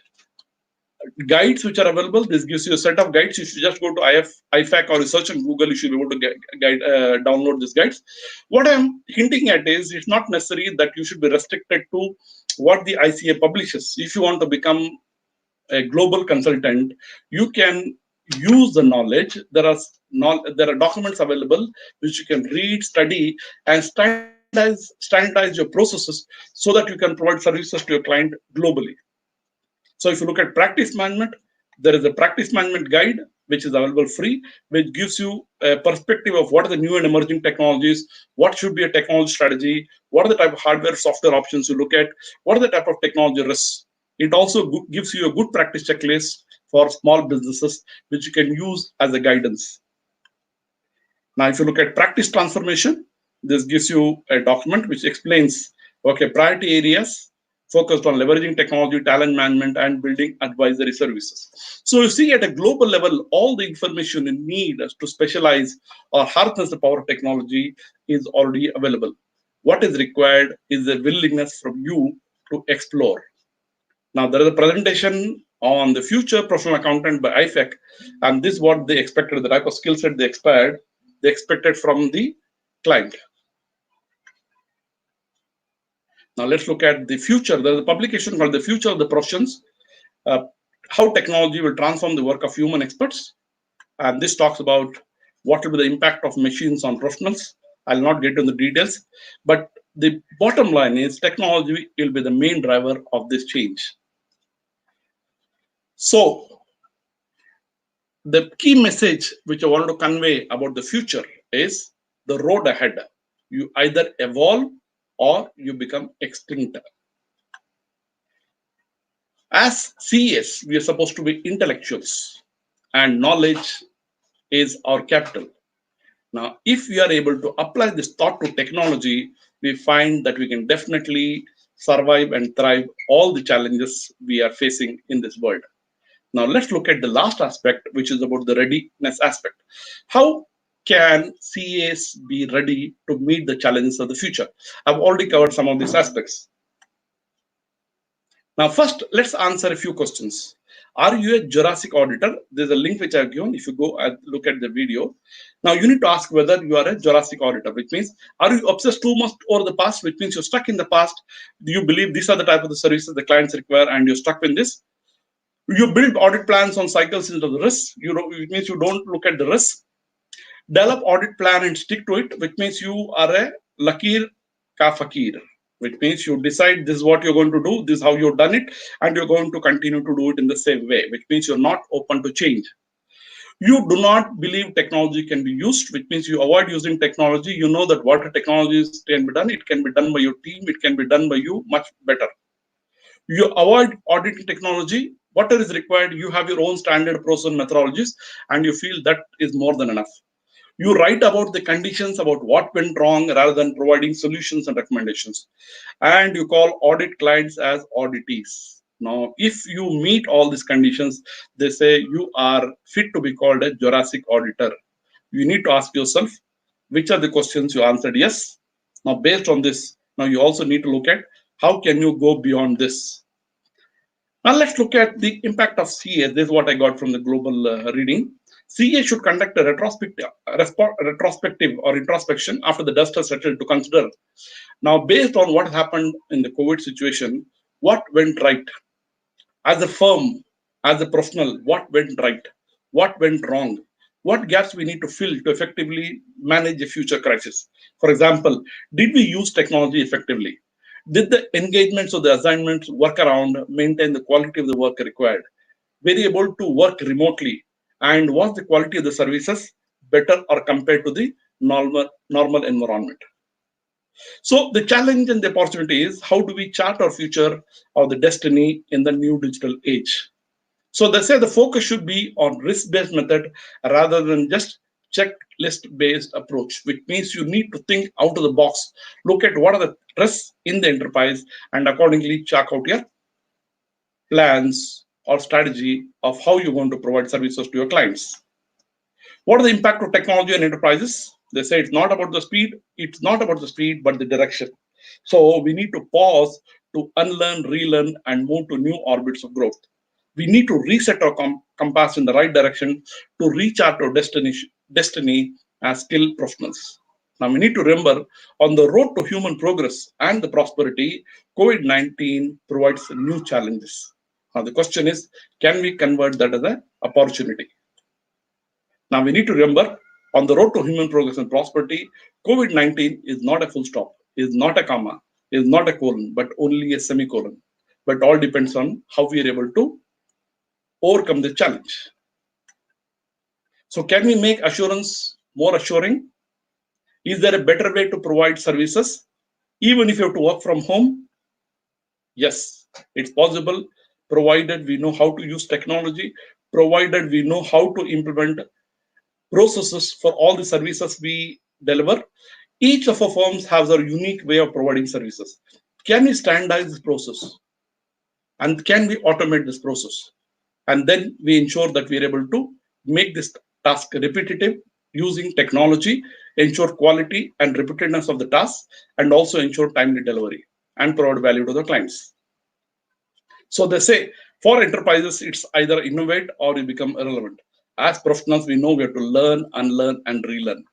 guides which are available. This gives you a set of guides. You should just go to IFAC or search on Google. You should be able to download these guides. What I'm hinting at is it's not necessary that you should be restricted to what the ICA publishes. If you want to become a global consultant, you can use the knowledge. There are documents available which you can read, study, and standardize your processes so that you can provide services to your client globally. So if you look at practice management, there is a practice management guide which is available free, which gives you a perspective of what are the new and emerging technologies, what should be a technology strategy, what are the type of hardware, software options you look at, what are the type of technology risks. It also gives you a good practice checklist for small businesses, which you can use as a guidance. Now, if you look at practice transformation, this gives you a document which explains Okay, priority areas focused on leveraging technology, talent management, and building advisory services. So you see, at a global level, all the information you need to specialize or harness the power of technology is already available. What is required is a willingness from you to explore. Now, there is a presentation on the future professional accountant by IFEC, and this is what they expected, the type of skill set they expected from the client. Now, let's look at the future. There's a publication called The Future of the Professions, uh, how technology will transform the work of human experts. And this talks about what will be the impact of machines on professionals. I'll not get into the details, but the bottom line is technology will be the main driver of this change. So, the key message which I wanted to convey about the future is the road ahead. You either evolve or you become extinct. As CES, we are supposed to be intellectuals, and knowledge is our capital. Now, if we are able to apply this thought to technology, we find that we can definitely survive and thrive all the challenges we are facing in this world. Now, let's look at the last aspect, which is about the readiness aspect. How can CAs be ready to meet the challenges of the future? I've already covered some of these aspects. Now, first, let's answer a few questions. Are you a Jurassic auditor? There's a link which I've given. If you go and look at the video, now you need to ask whether you are a Jurassic auditor, which means, are you obsessed too much over the past, which means you're stuck in the past? Do you believe these are the type of the services the clients require and you're stuck in this? You build audit plans on cycles into the risk. It means you don't look at the risk. Develop audit plan and stick to it, which means you are a lakir ka fakir, which means you decide this is what you're going to do, this is how you've done it, and you're going to continue to do it in the same way, which means you're not open to change. You do not believe technology can be used, which means you avoid using technology. You know that what technologies can be done, it can be done by your team, it can be done by you much better. You avoid auditing technology. Whatever is required, you have your own standard process and methodologies, and you feel that is more than enough. You write about the conditions, about what went wrong, rather than providing solutions and recommendations. And you call audit clients as auditees. Now, if you meet all these conditions, they say you are fit to be called a Jurassic auditor. You need to ask yourself, which are the questions you answered yes. Now, based on this, now you also need to look at how can you go beyond this. Now, let's look at the impact of CA. This is what I got from the global reading. CA should conduct a retrospective or introspection after the dust has settled to consider. Now, based on what happened in the COVID situation, what went right? As a firm, as a professional, what went right? What went wrong? What gaps we need to fill to effectively manage a future crisis? For example, did we use technology effectively? Did the engagements of the assignments work around maintain the quality of the work required? Were you able to work remotely? And was the quality of the services better or compared to the normal environment? So the challenge and the opportunity is, how do we chart our future or the destiny in the new digital age? So they say the focus should be on risk-based method rather than just checklist-based approach, which means you need to think out of the box, look at what are the risks in the enterprise, and accordingly check out your plans or strategy of how you're going to provide services to your clients. What are the impact of technology on enterprises? They say it's not about the speed, but the direction. So we need to pause to unlearn, relearn, and move to new orbits of growth. We need to reset our compass in the right direction to reach out our destiny as skilled professionals. Now we need to remember, on the road to human progress and the prosperity, COVID-19 provides new challenges. Now the question is, can we convert that as an opportunity? Now we need to remember, on the road to human progress and prosperity, COVID-19 is not a full stop, is not a comma, is not a colon, but only a semicolon. But all depends on how we are able to overcome the challenge. So can we make assurance more assuring? Is there a better way to provide services, even if you have to work from home? Yes, it's possible, provided we know how to use technology, provided we know how to implement processes for all the services we deliver. Each of our firms has a unique way of providing services. can we standardize this process? And can we automate this process? And then we ensure that we are able to make this task repetitive using technology, ensure quality and repetitiveness of the task, and also ensure timely delivery and provide value to the clients. So they say for enterprises, it's either innovate or you become irrelevant. As professionals, we know we have to learn, unlearn, and relearn.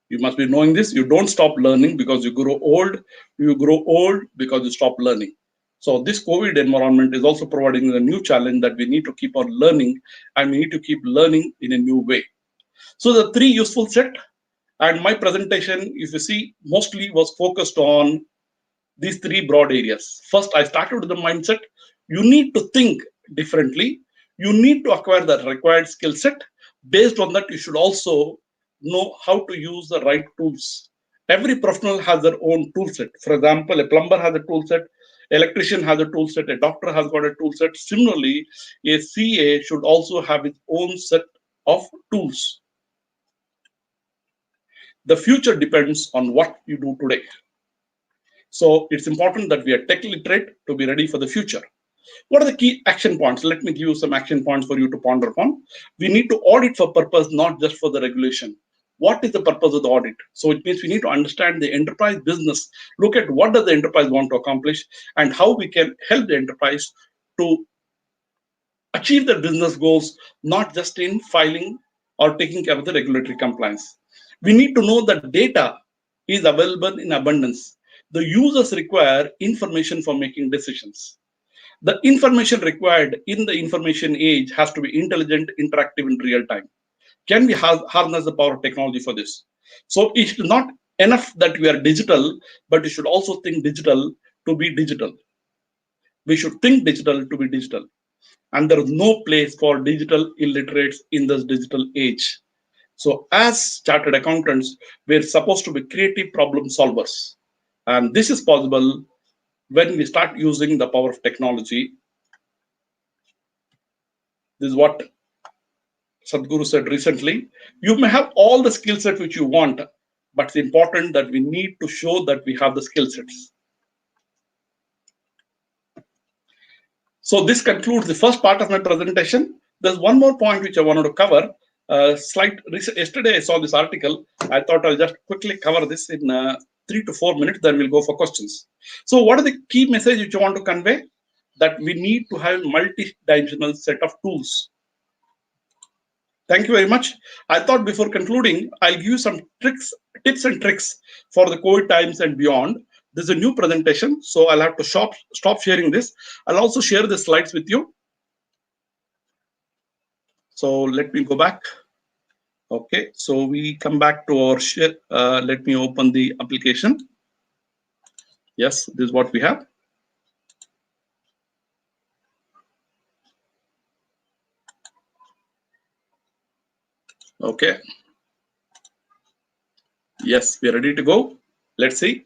You must be knowing this. You don't stop learning because you grow old. You grow old because you stop learning. So this COVID environment is also providing a new challenge that we need to keep on learning, and we need to keep learning in a new way. So the three useful set, and my presentation, if you see, mostly was focused on these three broad areas. First, I started with the mindset. You need to think differently. You need to acquire the required skill set. Based on that, you should also know how to use the right tools. Every professional has their own tool set. For example, a plumber has a tool set, electrician has a tool set, a doctor has got a tool set. Similarly, a CA should also have its own set of tools. The future depends on what you do today. So it's important that we are tech literate to be ready for the future. What are the key action points? Let me give you some action points for you to ponder upon. We need to audit for purpose, not just for the regulation. What is the purpose of the audit? So it means we need to understand the enterprise business, look at what does the enterprise want to accomplish and how we can help the enterprise to achieve their business goals, not just in filing or taking care of the regulatory compliance. We need to know that data is available in abundance. The users require information for making decisions. The information required in the information age has to be intelligent, interactive, in real time. Can we harness the power of technology for this? So it's not enough that we are digital, but we should also think digital to be digital. We should think digital to be digital. And there is no place for digital illiterates in this digital age. So as chartered accountants, we're supposed to be creative problem solvers. And this is possible when we start using the power of technology. This is what Sadhguru said recently. You may have all the skill set which you want, but it's important that we need to show that we have the skill sets. So this concludes the first part of my presentation. There's one more point which I wanted to cover. Yesterday I saw this article. I thought I'll just quickly cover this in 3 to 4 minutes, then we'll go for questions. So what are the key message which you want to convey? That we need to have multi-dimensional set of tools. Thank you very much. I thought before concluding, I'll give you some tips and tricks for the COVID times and beyond. This is a new presentation, so I'll have to stop sharing this. I'll also share the slides with you. So let me go back. Okay, so we come back to our share. Let me open the application. Yes, this is what we have. Okay. Yes, we're ready to go. Let's see.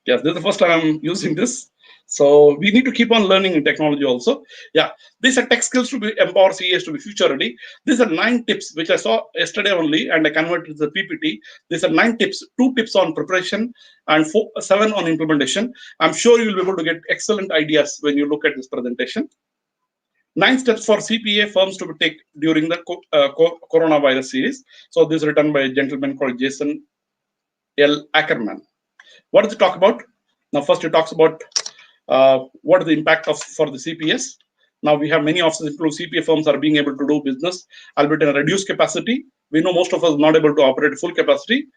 Yes, this is the first time I'm using this. So we need to keep on learning in technology also. Yeah, these are tech skills to empower CEs to be future ready. These are 9 tips which I saw yesterday only, and I converted the PPT. These are 9 tips, 2 tips on preparation and 7 on implementation. I'm sure you'll be able to get excellent ideas when you look at this presentation. 9 steps for CPA firms to take during the coronavirus series. So this is written by a gentleman called Jason L. Ackerman. What does it talk about? Now, first it talks about what is the impact for the CPS. Now we have many offices, including CPA firms, are being able to do business, albeit in a reduced capacity. We know most of us are not able to operate at full capacity.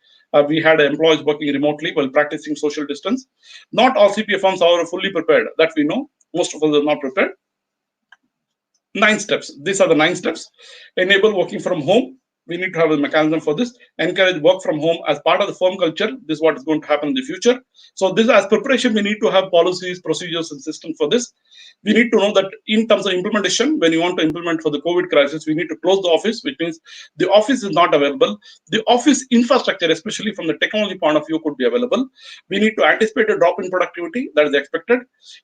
We had employees working remotely while practicing social distance. Not all CPA firms are fully prepared. That we know. Most of us are not prepared. 9 steps. These are the 9 steps. Enable working from home. We need to have a mechanism for this. Encourage work from home as part of the firm culture. This is what is going to happen in the future. So this, as preparation, we need to have policies, procedures, and systems for this. We need to know that in terms of implementation, when you want to implement for the COVID crisis, we need to close the office, which means the office is not available. The office infrastructure, especially from the technology point of view, could be available. We need to anticipate a drop in productivity that is expected.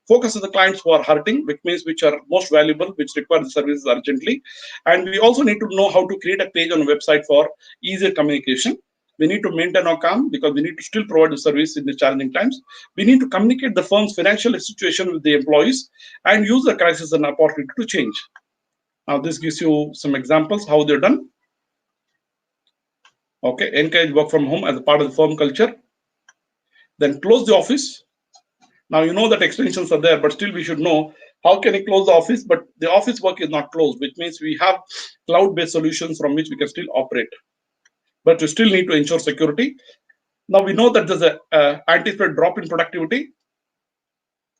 Focus on the clients who are hurting, which means which are most valuable, which require the services urgently. And we also need to know how to create a page on a website for easier communication. We need to maintain our calm because we need to still provide the service in the challenging times. We need to communicate the firm's financial situation with the employees and use the crisis as an opportunity to change. Now, this gives you some examples how they're done. Okay, encourage work from home as a part of the firm culture. Then close the office. Now, you know that extensions are there, but still we should know how can you close the office, but the office work is not closed, which means we have cloud-based solutions from which we can still operate. But we still need to ensure security. Now, we know that there's an anticipated drop in productivity.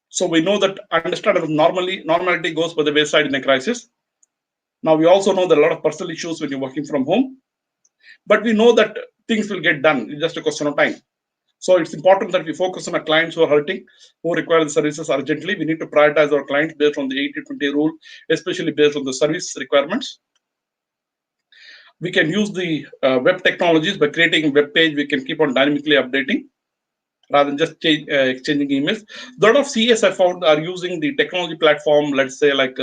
So we know that understandable normality goes by the wayside in a crisis. Now, we also know there are a lot of personal issues when you're working from home. But we know that things will get done. It's just a question of time. So it's important that we focus on our clients who are hurting, who require the services urgently. We need to prioritize our clients based on the 80-20 rule, especially based on the service requirements. We can use the web technologies by creating a web page. We can keep on dynamically updating rather than just exchanging emails. A lot of CS I found are using the technology platform, let's say like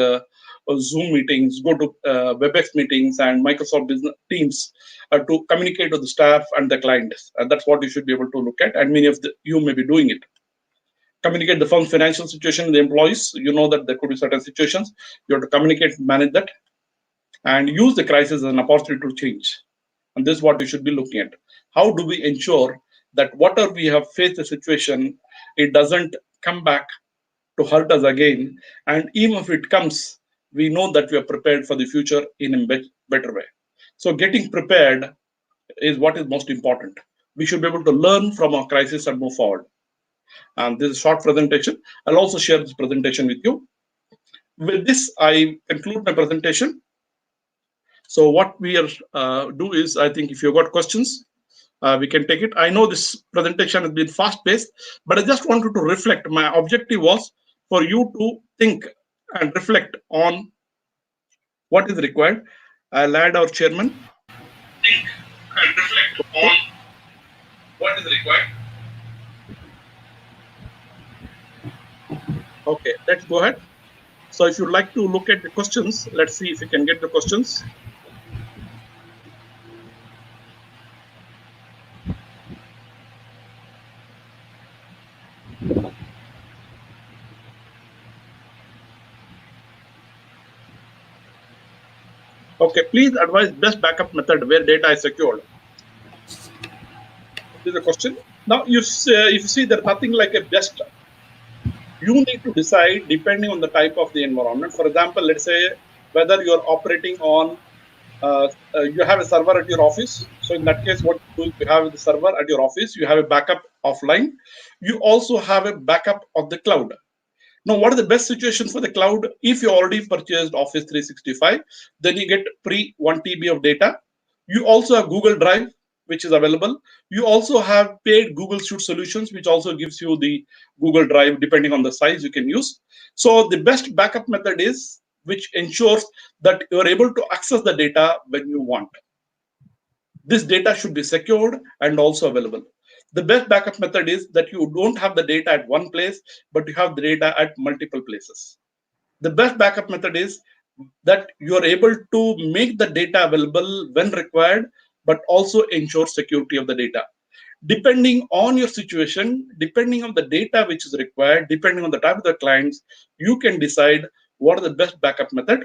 Zoom meetings, go to WebEx meetings and Microsoft Business Teams to communicate with the staff and the clients. And that's what you should be able to look at. And many of you may be doing it. Communicate the firm's financial situation with the employees. You know that there could be certain situations. You have to communicate, manage that, and use the crisis as an opportunity to change. And this is what we should be looking at. How do we ensure that whatever we have faced a situation, it doesn't come back to hurt us again? And even if it comes, we know that we are prepared for the future in a better way. So getting prepared is what is most important. We should be able to learn from our crisis and move forward. And this is a short presentation. I'll also share this presentation with you. With this, I conclude my presentation. So what we are do is, I think if you've got questions, we can take it. I know this presentation has been fast-paced, but I just wanted to reflect. My objective was for you to think and reflect on what is required. I'll add our chairman. Think and reflect on what is required. Okay, let's go ahead. So if you'd like to look at the questions, let's see if we can get the questions. Okay, please advise best backup method where data is secured. This is a question. Now, if you see there's nothing like a best. You need to decide depending on the type of the environment. For example, let's say whether you're operating on, you have a server at your office. So in that case, what you do, you have the server at your office, you have a backup offline. You also have a backup of the cloud. Now, what is the best situation for the cloud? If you already purchased Office 365, then you get 1 TB of data. You also have Google Drive, which is available. You also have paid Google Suite solutions, which also gives you the Google Drive, depending on the size you can use. So the best backup method is which ensures that you're able to access the data when you want. This data should be secured and also available. The best backup method is that you don't have the data at one place, but you have the data at multiple places. The best backup method is that you are able to make the data available when required, but also ensure security of the data. Depending on your situation, depending on the data which is required, depending on the type of the clients, you can decide what are the best backup method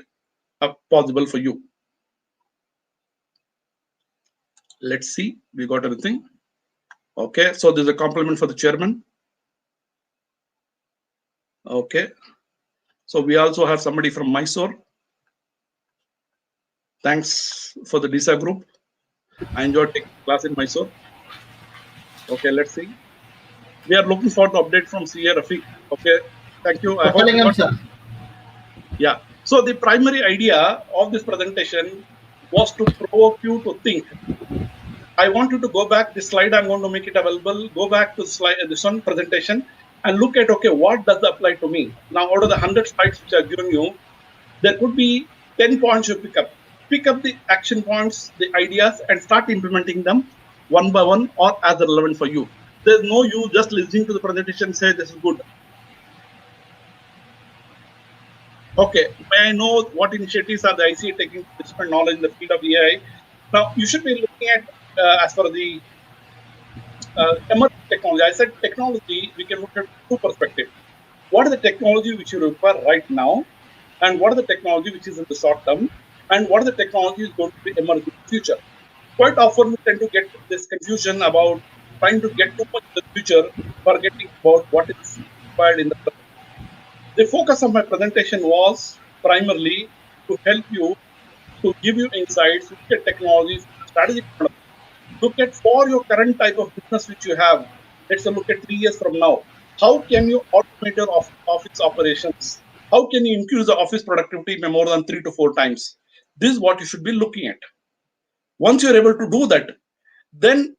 possible for you. Let's see, we got everything. Okay, so there's a compliment for the chairman. Okay, so we also have somebody from Mysore. Thanks for the DISA group. I enjoyed taking class in Mysore. Okay, let's see. We are looking for the update from CA Rafeq. Okay, thank you. I hope you got... sir. Yeah, so the primary idea of this presentation was to provoke you to think. I want you to go back, this slide, I'm going to make it available. Go back to slide, this one presentation and look at, okay, what does that apply to me? Now, out of the 100 slides which I've given you, there could be 10 points you pick up. Pick up the action points, the ideas, and start implementing them one by one or as relevant for you. There's no you just listening to the presentation say this is good. Okay, may I know what initiatives are the ICA taking to expand knowledge in the field of AI? Now, you should be looking at, as for the emerging technology. I said technology, we can look at two perspectives. What is the technology which you require right now? And what is the technology which is in the short term? And what is the technology is going to be emerging in the future? Quite often we tend to get this confusion about trying to get too much in the future, forgetting about what is required in the present. The focus of my presentation was primarily to help you, to give you insights, look at technologies, strategic point of view. Look at for your current type of business which you have. Let's say look at 3 years from now. How can you automate your office operations? How can you increase the office productivity by more than 3 to 4 times? This is what you should be looking at. Once you're able to do that, then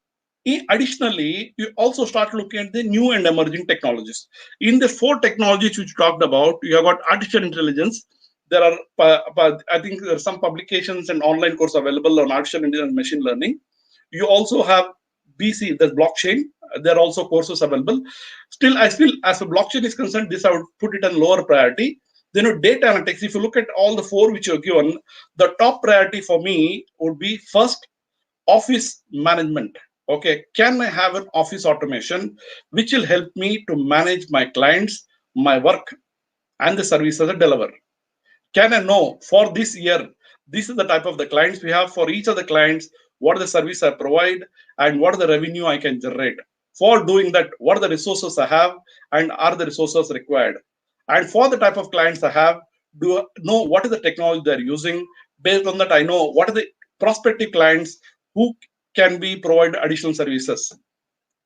additionally, you also start looking at the new and emerging technologies. In the four technologies which you talked about, you have got artificial intelligence. There are, I think, there are some publications and online course available on artificial intelligence and machine learning. You also have BC, the blockchain. There are also courses available. Still, I feel as a blockchain is concerned, this I would put it on lower priority. Then data analytics, if you look at all the four which you're given, the top priority for me would be first office management. Okay, can I have an office automation which will help me to manage my clients, my work, and the services I deliver? Can I know for this year, this is the type of the clients we have for each of the clients, what are the service I provide, and what are the revenue I can generate? For doing that, what are the resources I have, and are the resources required? And for the type of clients I have, do I know what is the technology they're using? Based on that, I know what are the prospective clients who can be provided additional services.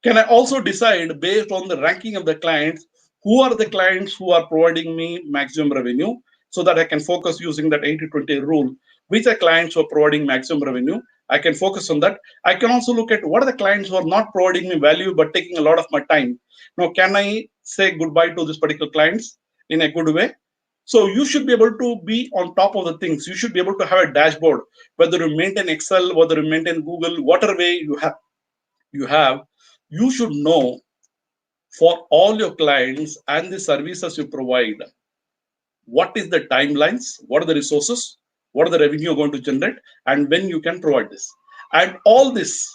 Can I also decide based on the ranking of the clients, who are the clients who are providing me maximum revenue so that I can focus using that 80-20 rule? Which are clients who are providing maximum revenue? I can focus on that. I can also look at what are the clients who are not providing me value but taking a lot of my time. Now, can I say goodbye to these particular clients in a good way? So you should be able to be on top of the things. You should be able to have a dashboard, whether you maintain Excel, whether you maintain Google, whatever way you have, you should know for all your clients and the services you provide, what is the timelines, what are the resources, what are the revenue you're going to generate, and when you can provide this. And all this,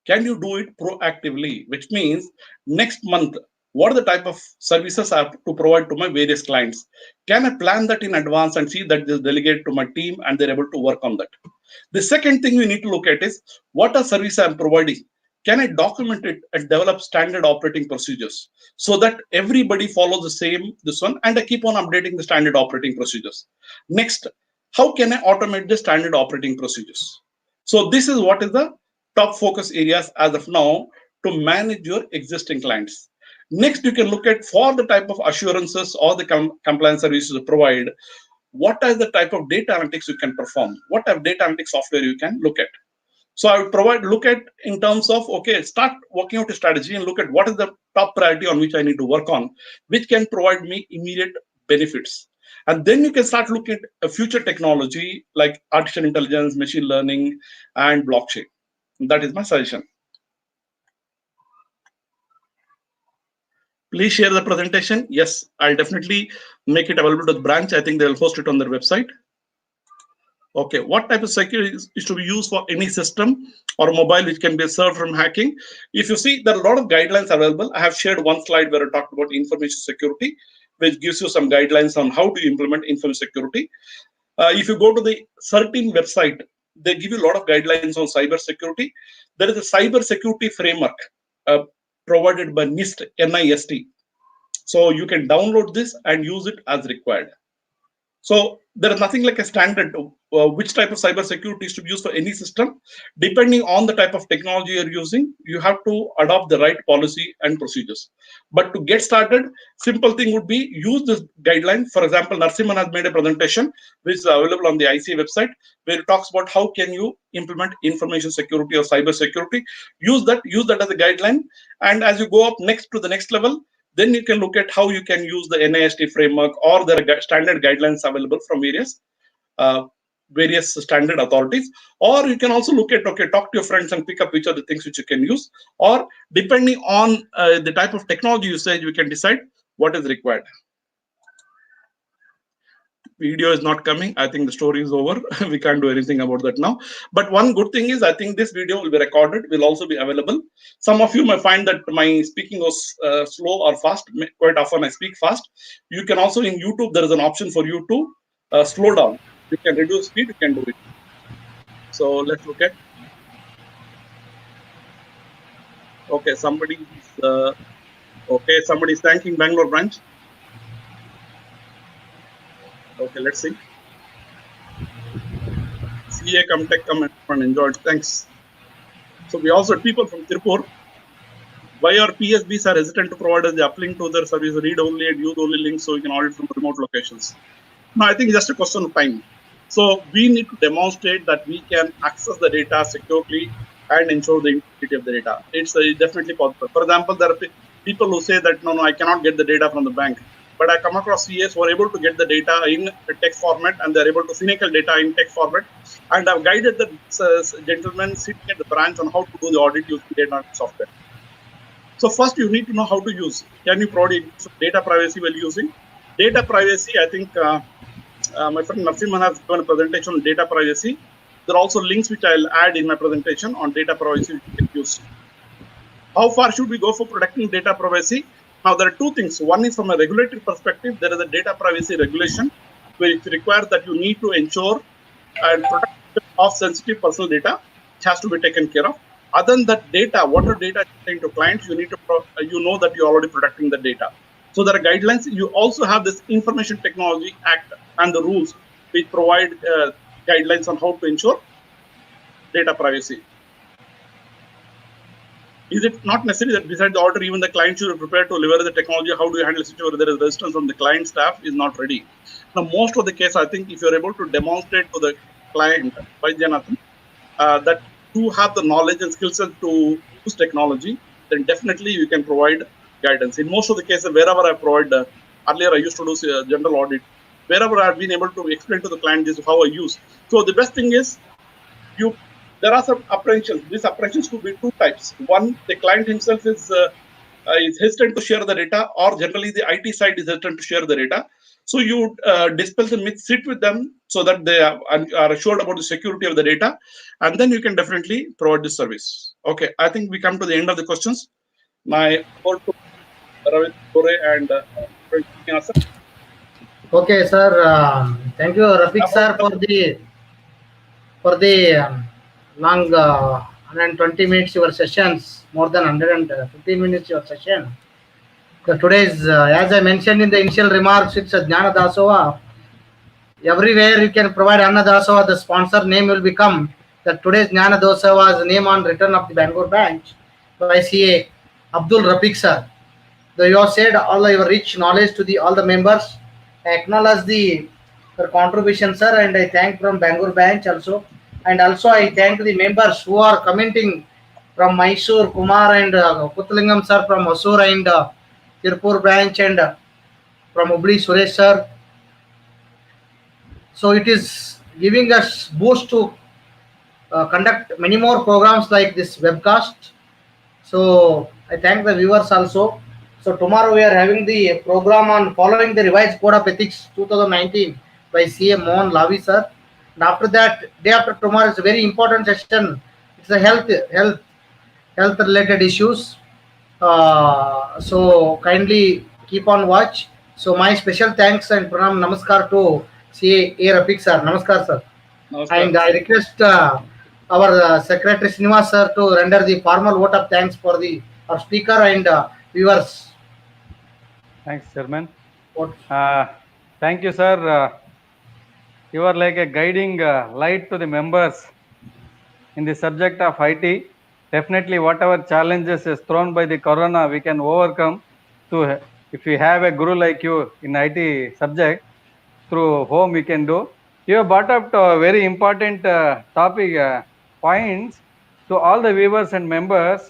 can you do it proactively? Which means next month, what are the type of services I have to provide to my various clients? Can I plan that in advance and see that this delegate to my team and they're able to work on that? The second thing we need to look at is what are services I'm providing. Can I document it and develop standard operating procedures so that everybody follows the same this one, and I keep on updating the standard operating procedures. Next, how can I automate the standard operating procedures? So this is what is the top focus areas as of now to manage your existing clients. Next, you can look at for the type of assurances or the compliance services you provide, what are the type of data analytics you can perform, what type of data analytics software you can look at. So I would look at in terms of, okay, start working out a strategy and look at what is the top priority on which I need to work on, which can provide me immediate benefits. And then you can start looking at a future technology like artificial intelligence, machine learning, and blockchain. That is my suggestion. Please share the presentation. Yes, I'll definitely make it available to the branch. I think they'll host it on their website. Okay, what type of security is to be used for any system or mobile which can be served from hacking? If you see, there are a lot of guidelines available. I have shared one slide where I talked about information security, which gives you some guidelines on how to implement information security. If you go to the certain website, they give you a lot of guidelines on cyber security. There is a cyber security framework provided by NIST, NIST. So you can download this and use it as required. So there is nothing like a standard which type of cyber security is to be used for any system. Depending on the type of technology you're using, you have to adopt the right policy and procedures. But to get started, simple thing would be use this guideline. For example, Narsimhan has made a presentation which is available on the ICA website where it talks about how can you implement information security or cyber security. Use that as a guideline. And as you go up next to the next level, then you can look at how you can use the NIST framework or the standard guidelines available from various standard authorities. Or you can also look at, okay, talk to your friends and pick up which are the things which you can use. Or depending on the type of technology usage, you can decide what is required. video is not coming. I think the story is over. We can't do anything about that now. But one good thing is, I think this video will be recorded, will also be available. Some of you may find that my speaking was slow or fast. Quite often I speak fast. You can also, in YouTube, there is an option for you to slow down. You can reduce speed, you can do it. So let's look at. Okay, somebody is thanking Bangalore branch. Okay, let's see. CA come tech come and enjoy it. Thanks. So we also had people from Tirupur. Why are PSBs are hesitant to provide us the uplink to their service, read only and use only links so we can audit from remote locations? No, I think it's just a question of time. So we need to demonstrate that we can access the data securely and ensure the integrity of the data. It's definitely possible. For example, there are people who say that no, I cannot get the data from the bank. But I come across CAs who are able to get the data in text format, and they're able to cynical data in text format. And I've guided the gentleman sitting at the branch on how to do the audit using data software. So first, you need to know how to use. Can you provide data privacy while using? Data privacy, I think my friend Narasimhan has given a presentation on data privacy. There are also links which I'll add in my presentation on data privacy which you can use. How far should we go for protecting data privacy? Now, there are two things. One is from a regulatory perspective, there is a data privacy regulation which requires that you need to ensure and protect of sensitive personal data, which has to be taken care of. Other than that data, whatever data is sent to clients, you need to know that you're already protecting the data. So there are guidelines. You also have this Information Technology Act and the rules which provide guidelines on how to ensure data privacy. Is it not necessary that beside the order, even the client should be prepared to leverage the technology? How do you handle a situation where there is resistance from the client staff is not ready? Now, most of the case, I think if you're able to demonstrate to the client by Janathan that you have the knowledge and skill set to use technology, then definitely you can provide guidance. In most of the cases, wherever I provide, earlier I used to do general audit, wherever I've been able to explain to the client this is how I use. So the best thing is there are some apprehensions. These apprehensions could be two types. One, the client himself is hesitant to share the data, or generally the IT side is hesitant to share the data. So you dispel the myth, sit with them so that they are assured about the security of the data, and then you can definitely provide this service. Okay, I think we come to the end of the questions. My call to Rafeq and Okay, sir. Thank you, Rafeq sir, for the long 120 minutes your sessions, more than 115 minutes your session. So today's, as I mentioned in the initial remarks, it's a Jnana Dasova. Everywhere you can provide Anna Dasova, the sponsor name will become that today's Jnana Dasova's name on return of the Bangalore branch by CA Abdul Rafeq sir. Though you have said all your rich knowledge to all the members, I acknowledge your contribution, sir, and I thank from Bangalore branch also. And also I thank the members who are commenting from Mysore, Kumar and Puthalingam sir from Hosur and Tirupur branch, and from Hubli Suresh sir. So it is giving us boost to conduct many more programs like this webcast. So I thank the viewers also. So tomorrow we are having the program on following the revised code of ethics 2019 by CA Mohan Lavi sir. And after that, day after tomorrow is a very important session. It's a health related issues. So kindly keep on watch. So my special thanks and pranam namaskar to CA Rafeq sir. Namaskar sir. Namaskar. And I request our Secretary Srinivas sir to render the formal vote of thanks for our speaker and viewers. Thanks, Chairman. Thank you, sir. You are like a guiding light to the members in the subject of IT. Definitely, whatever challenges is thrown by the corona, we can overcome. If we have a guru like you in IT subject, through home we can do. You have brought up a very important topic points to all the viewers and members,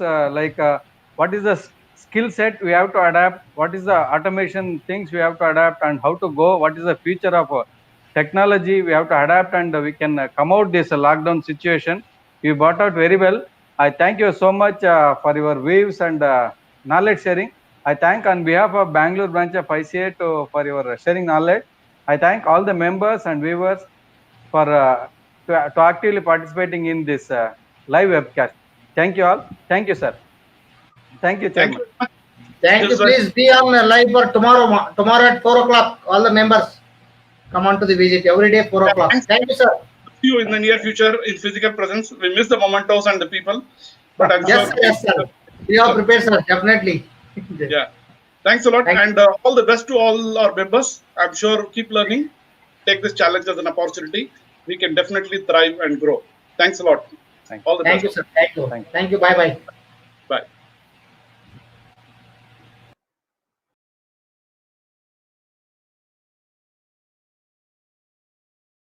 what is the skill set we have to adapt, what is the automation things we have to adapt, and how to go, what is the future of technology we have to adapt, and we can come out this lockdown situation. You brought out very well. I thank you so much for your views and knowledge sharing. I thank on behalf of Bangalore branch of ICA for your sharing knowledge. I thank all the members and viewers for to actively participating in this live webcast. Thank you all. Thank you, sir. Thank you, Thank Chairman. you very much. Thank you. Yes, sir. Please be on live for tomorrow. Tomorrow at 4 o'clock. All the members come on to the visit every day 4 o'clock. Thanks. Thank you, sir. See you in the near future in physical presence. We miss the mementos and the people, but I'm Yes, sure. sir. Yes, sir. We are prepared, sir. Definitely. Yeah. Thanks a lot, Thank and all the best to all our members. I'm sure keep learning. Take this challenge as an opportunity. We can definitely thrive and grow. Thanks a lot. Thank you. All the Thank best. you, sir. Thank you. Thank you. Thank you. Bye bye.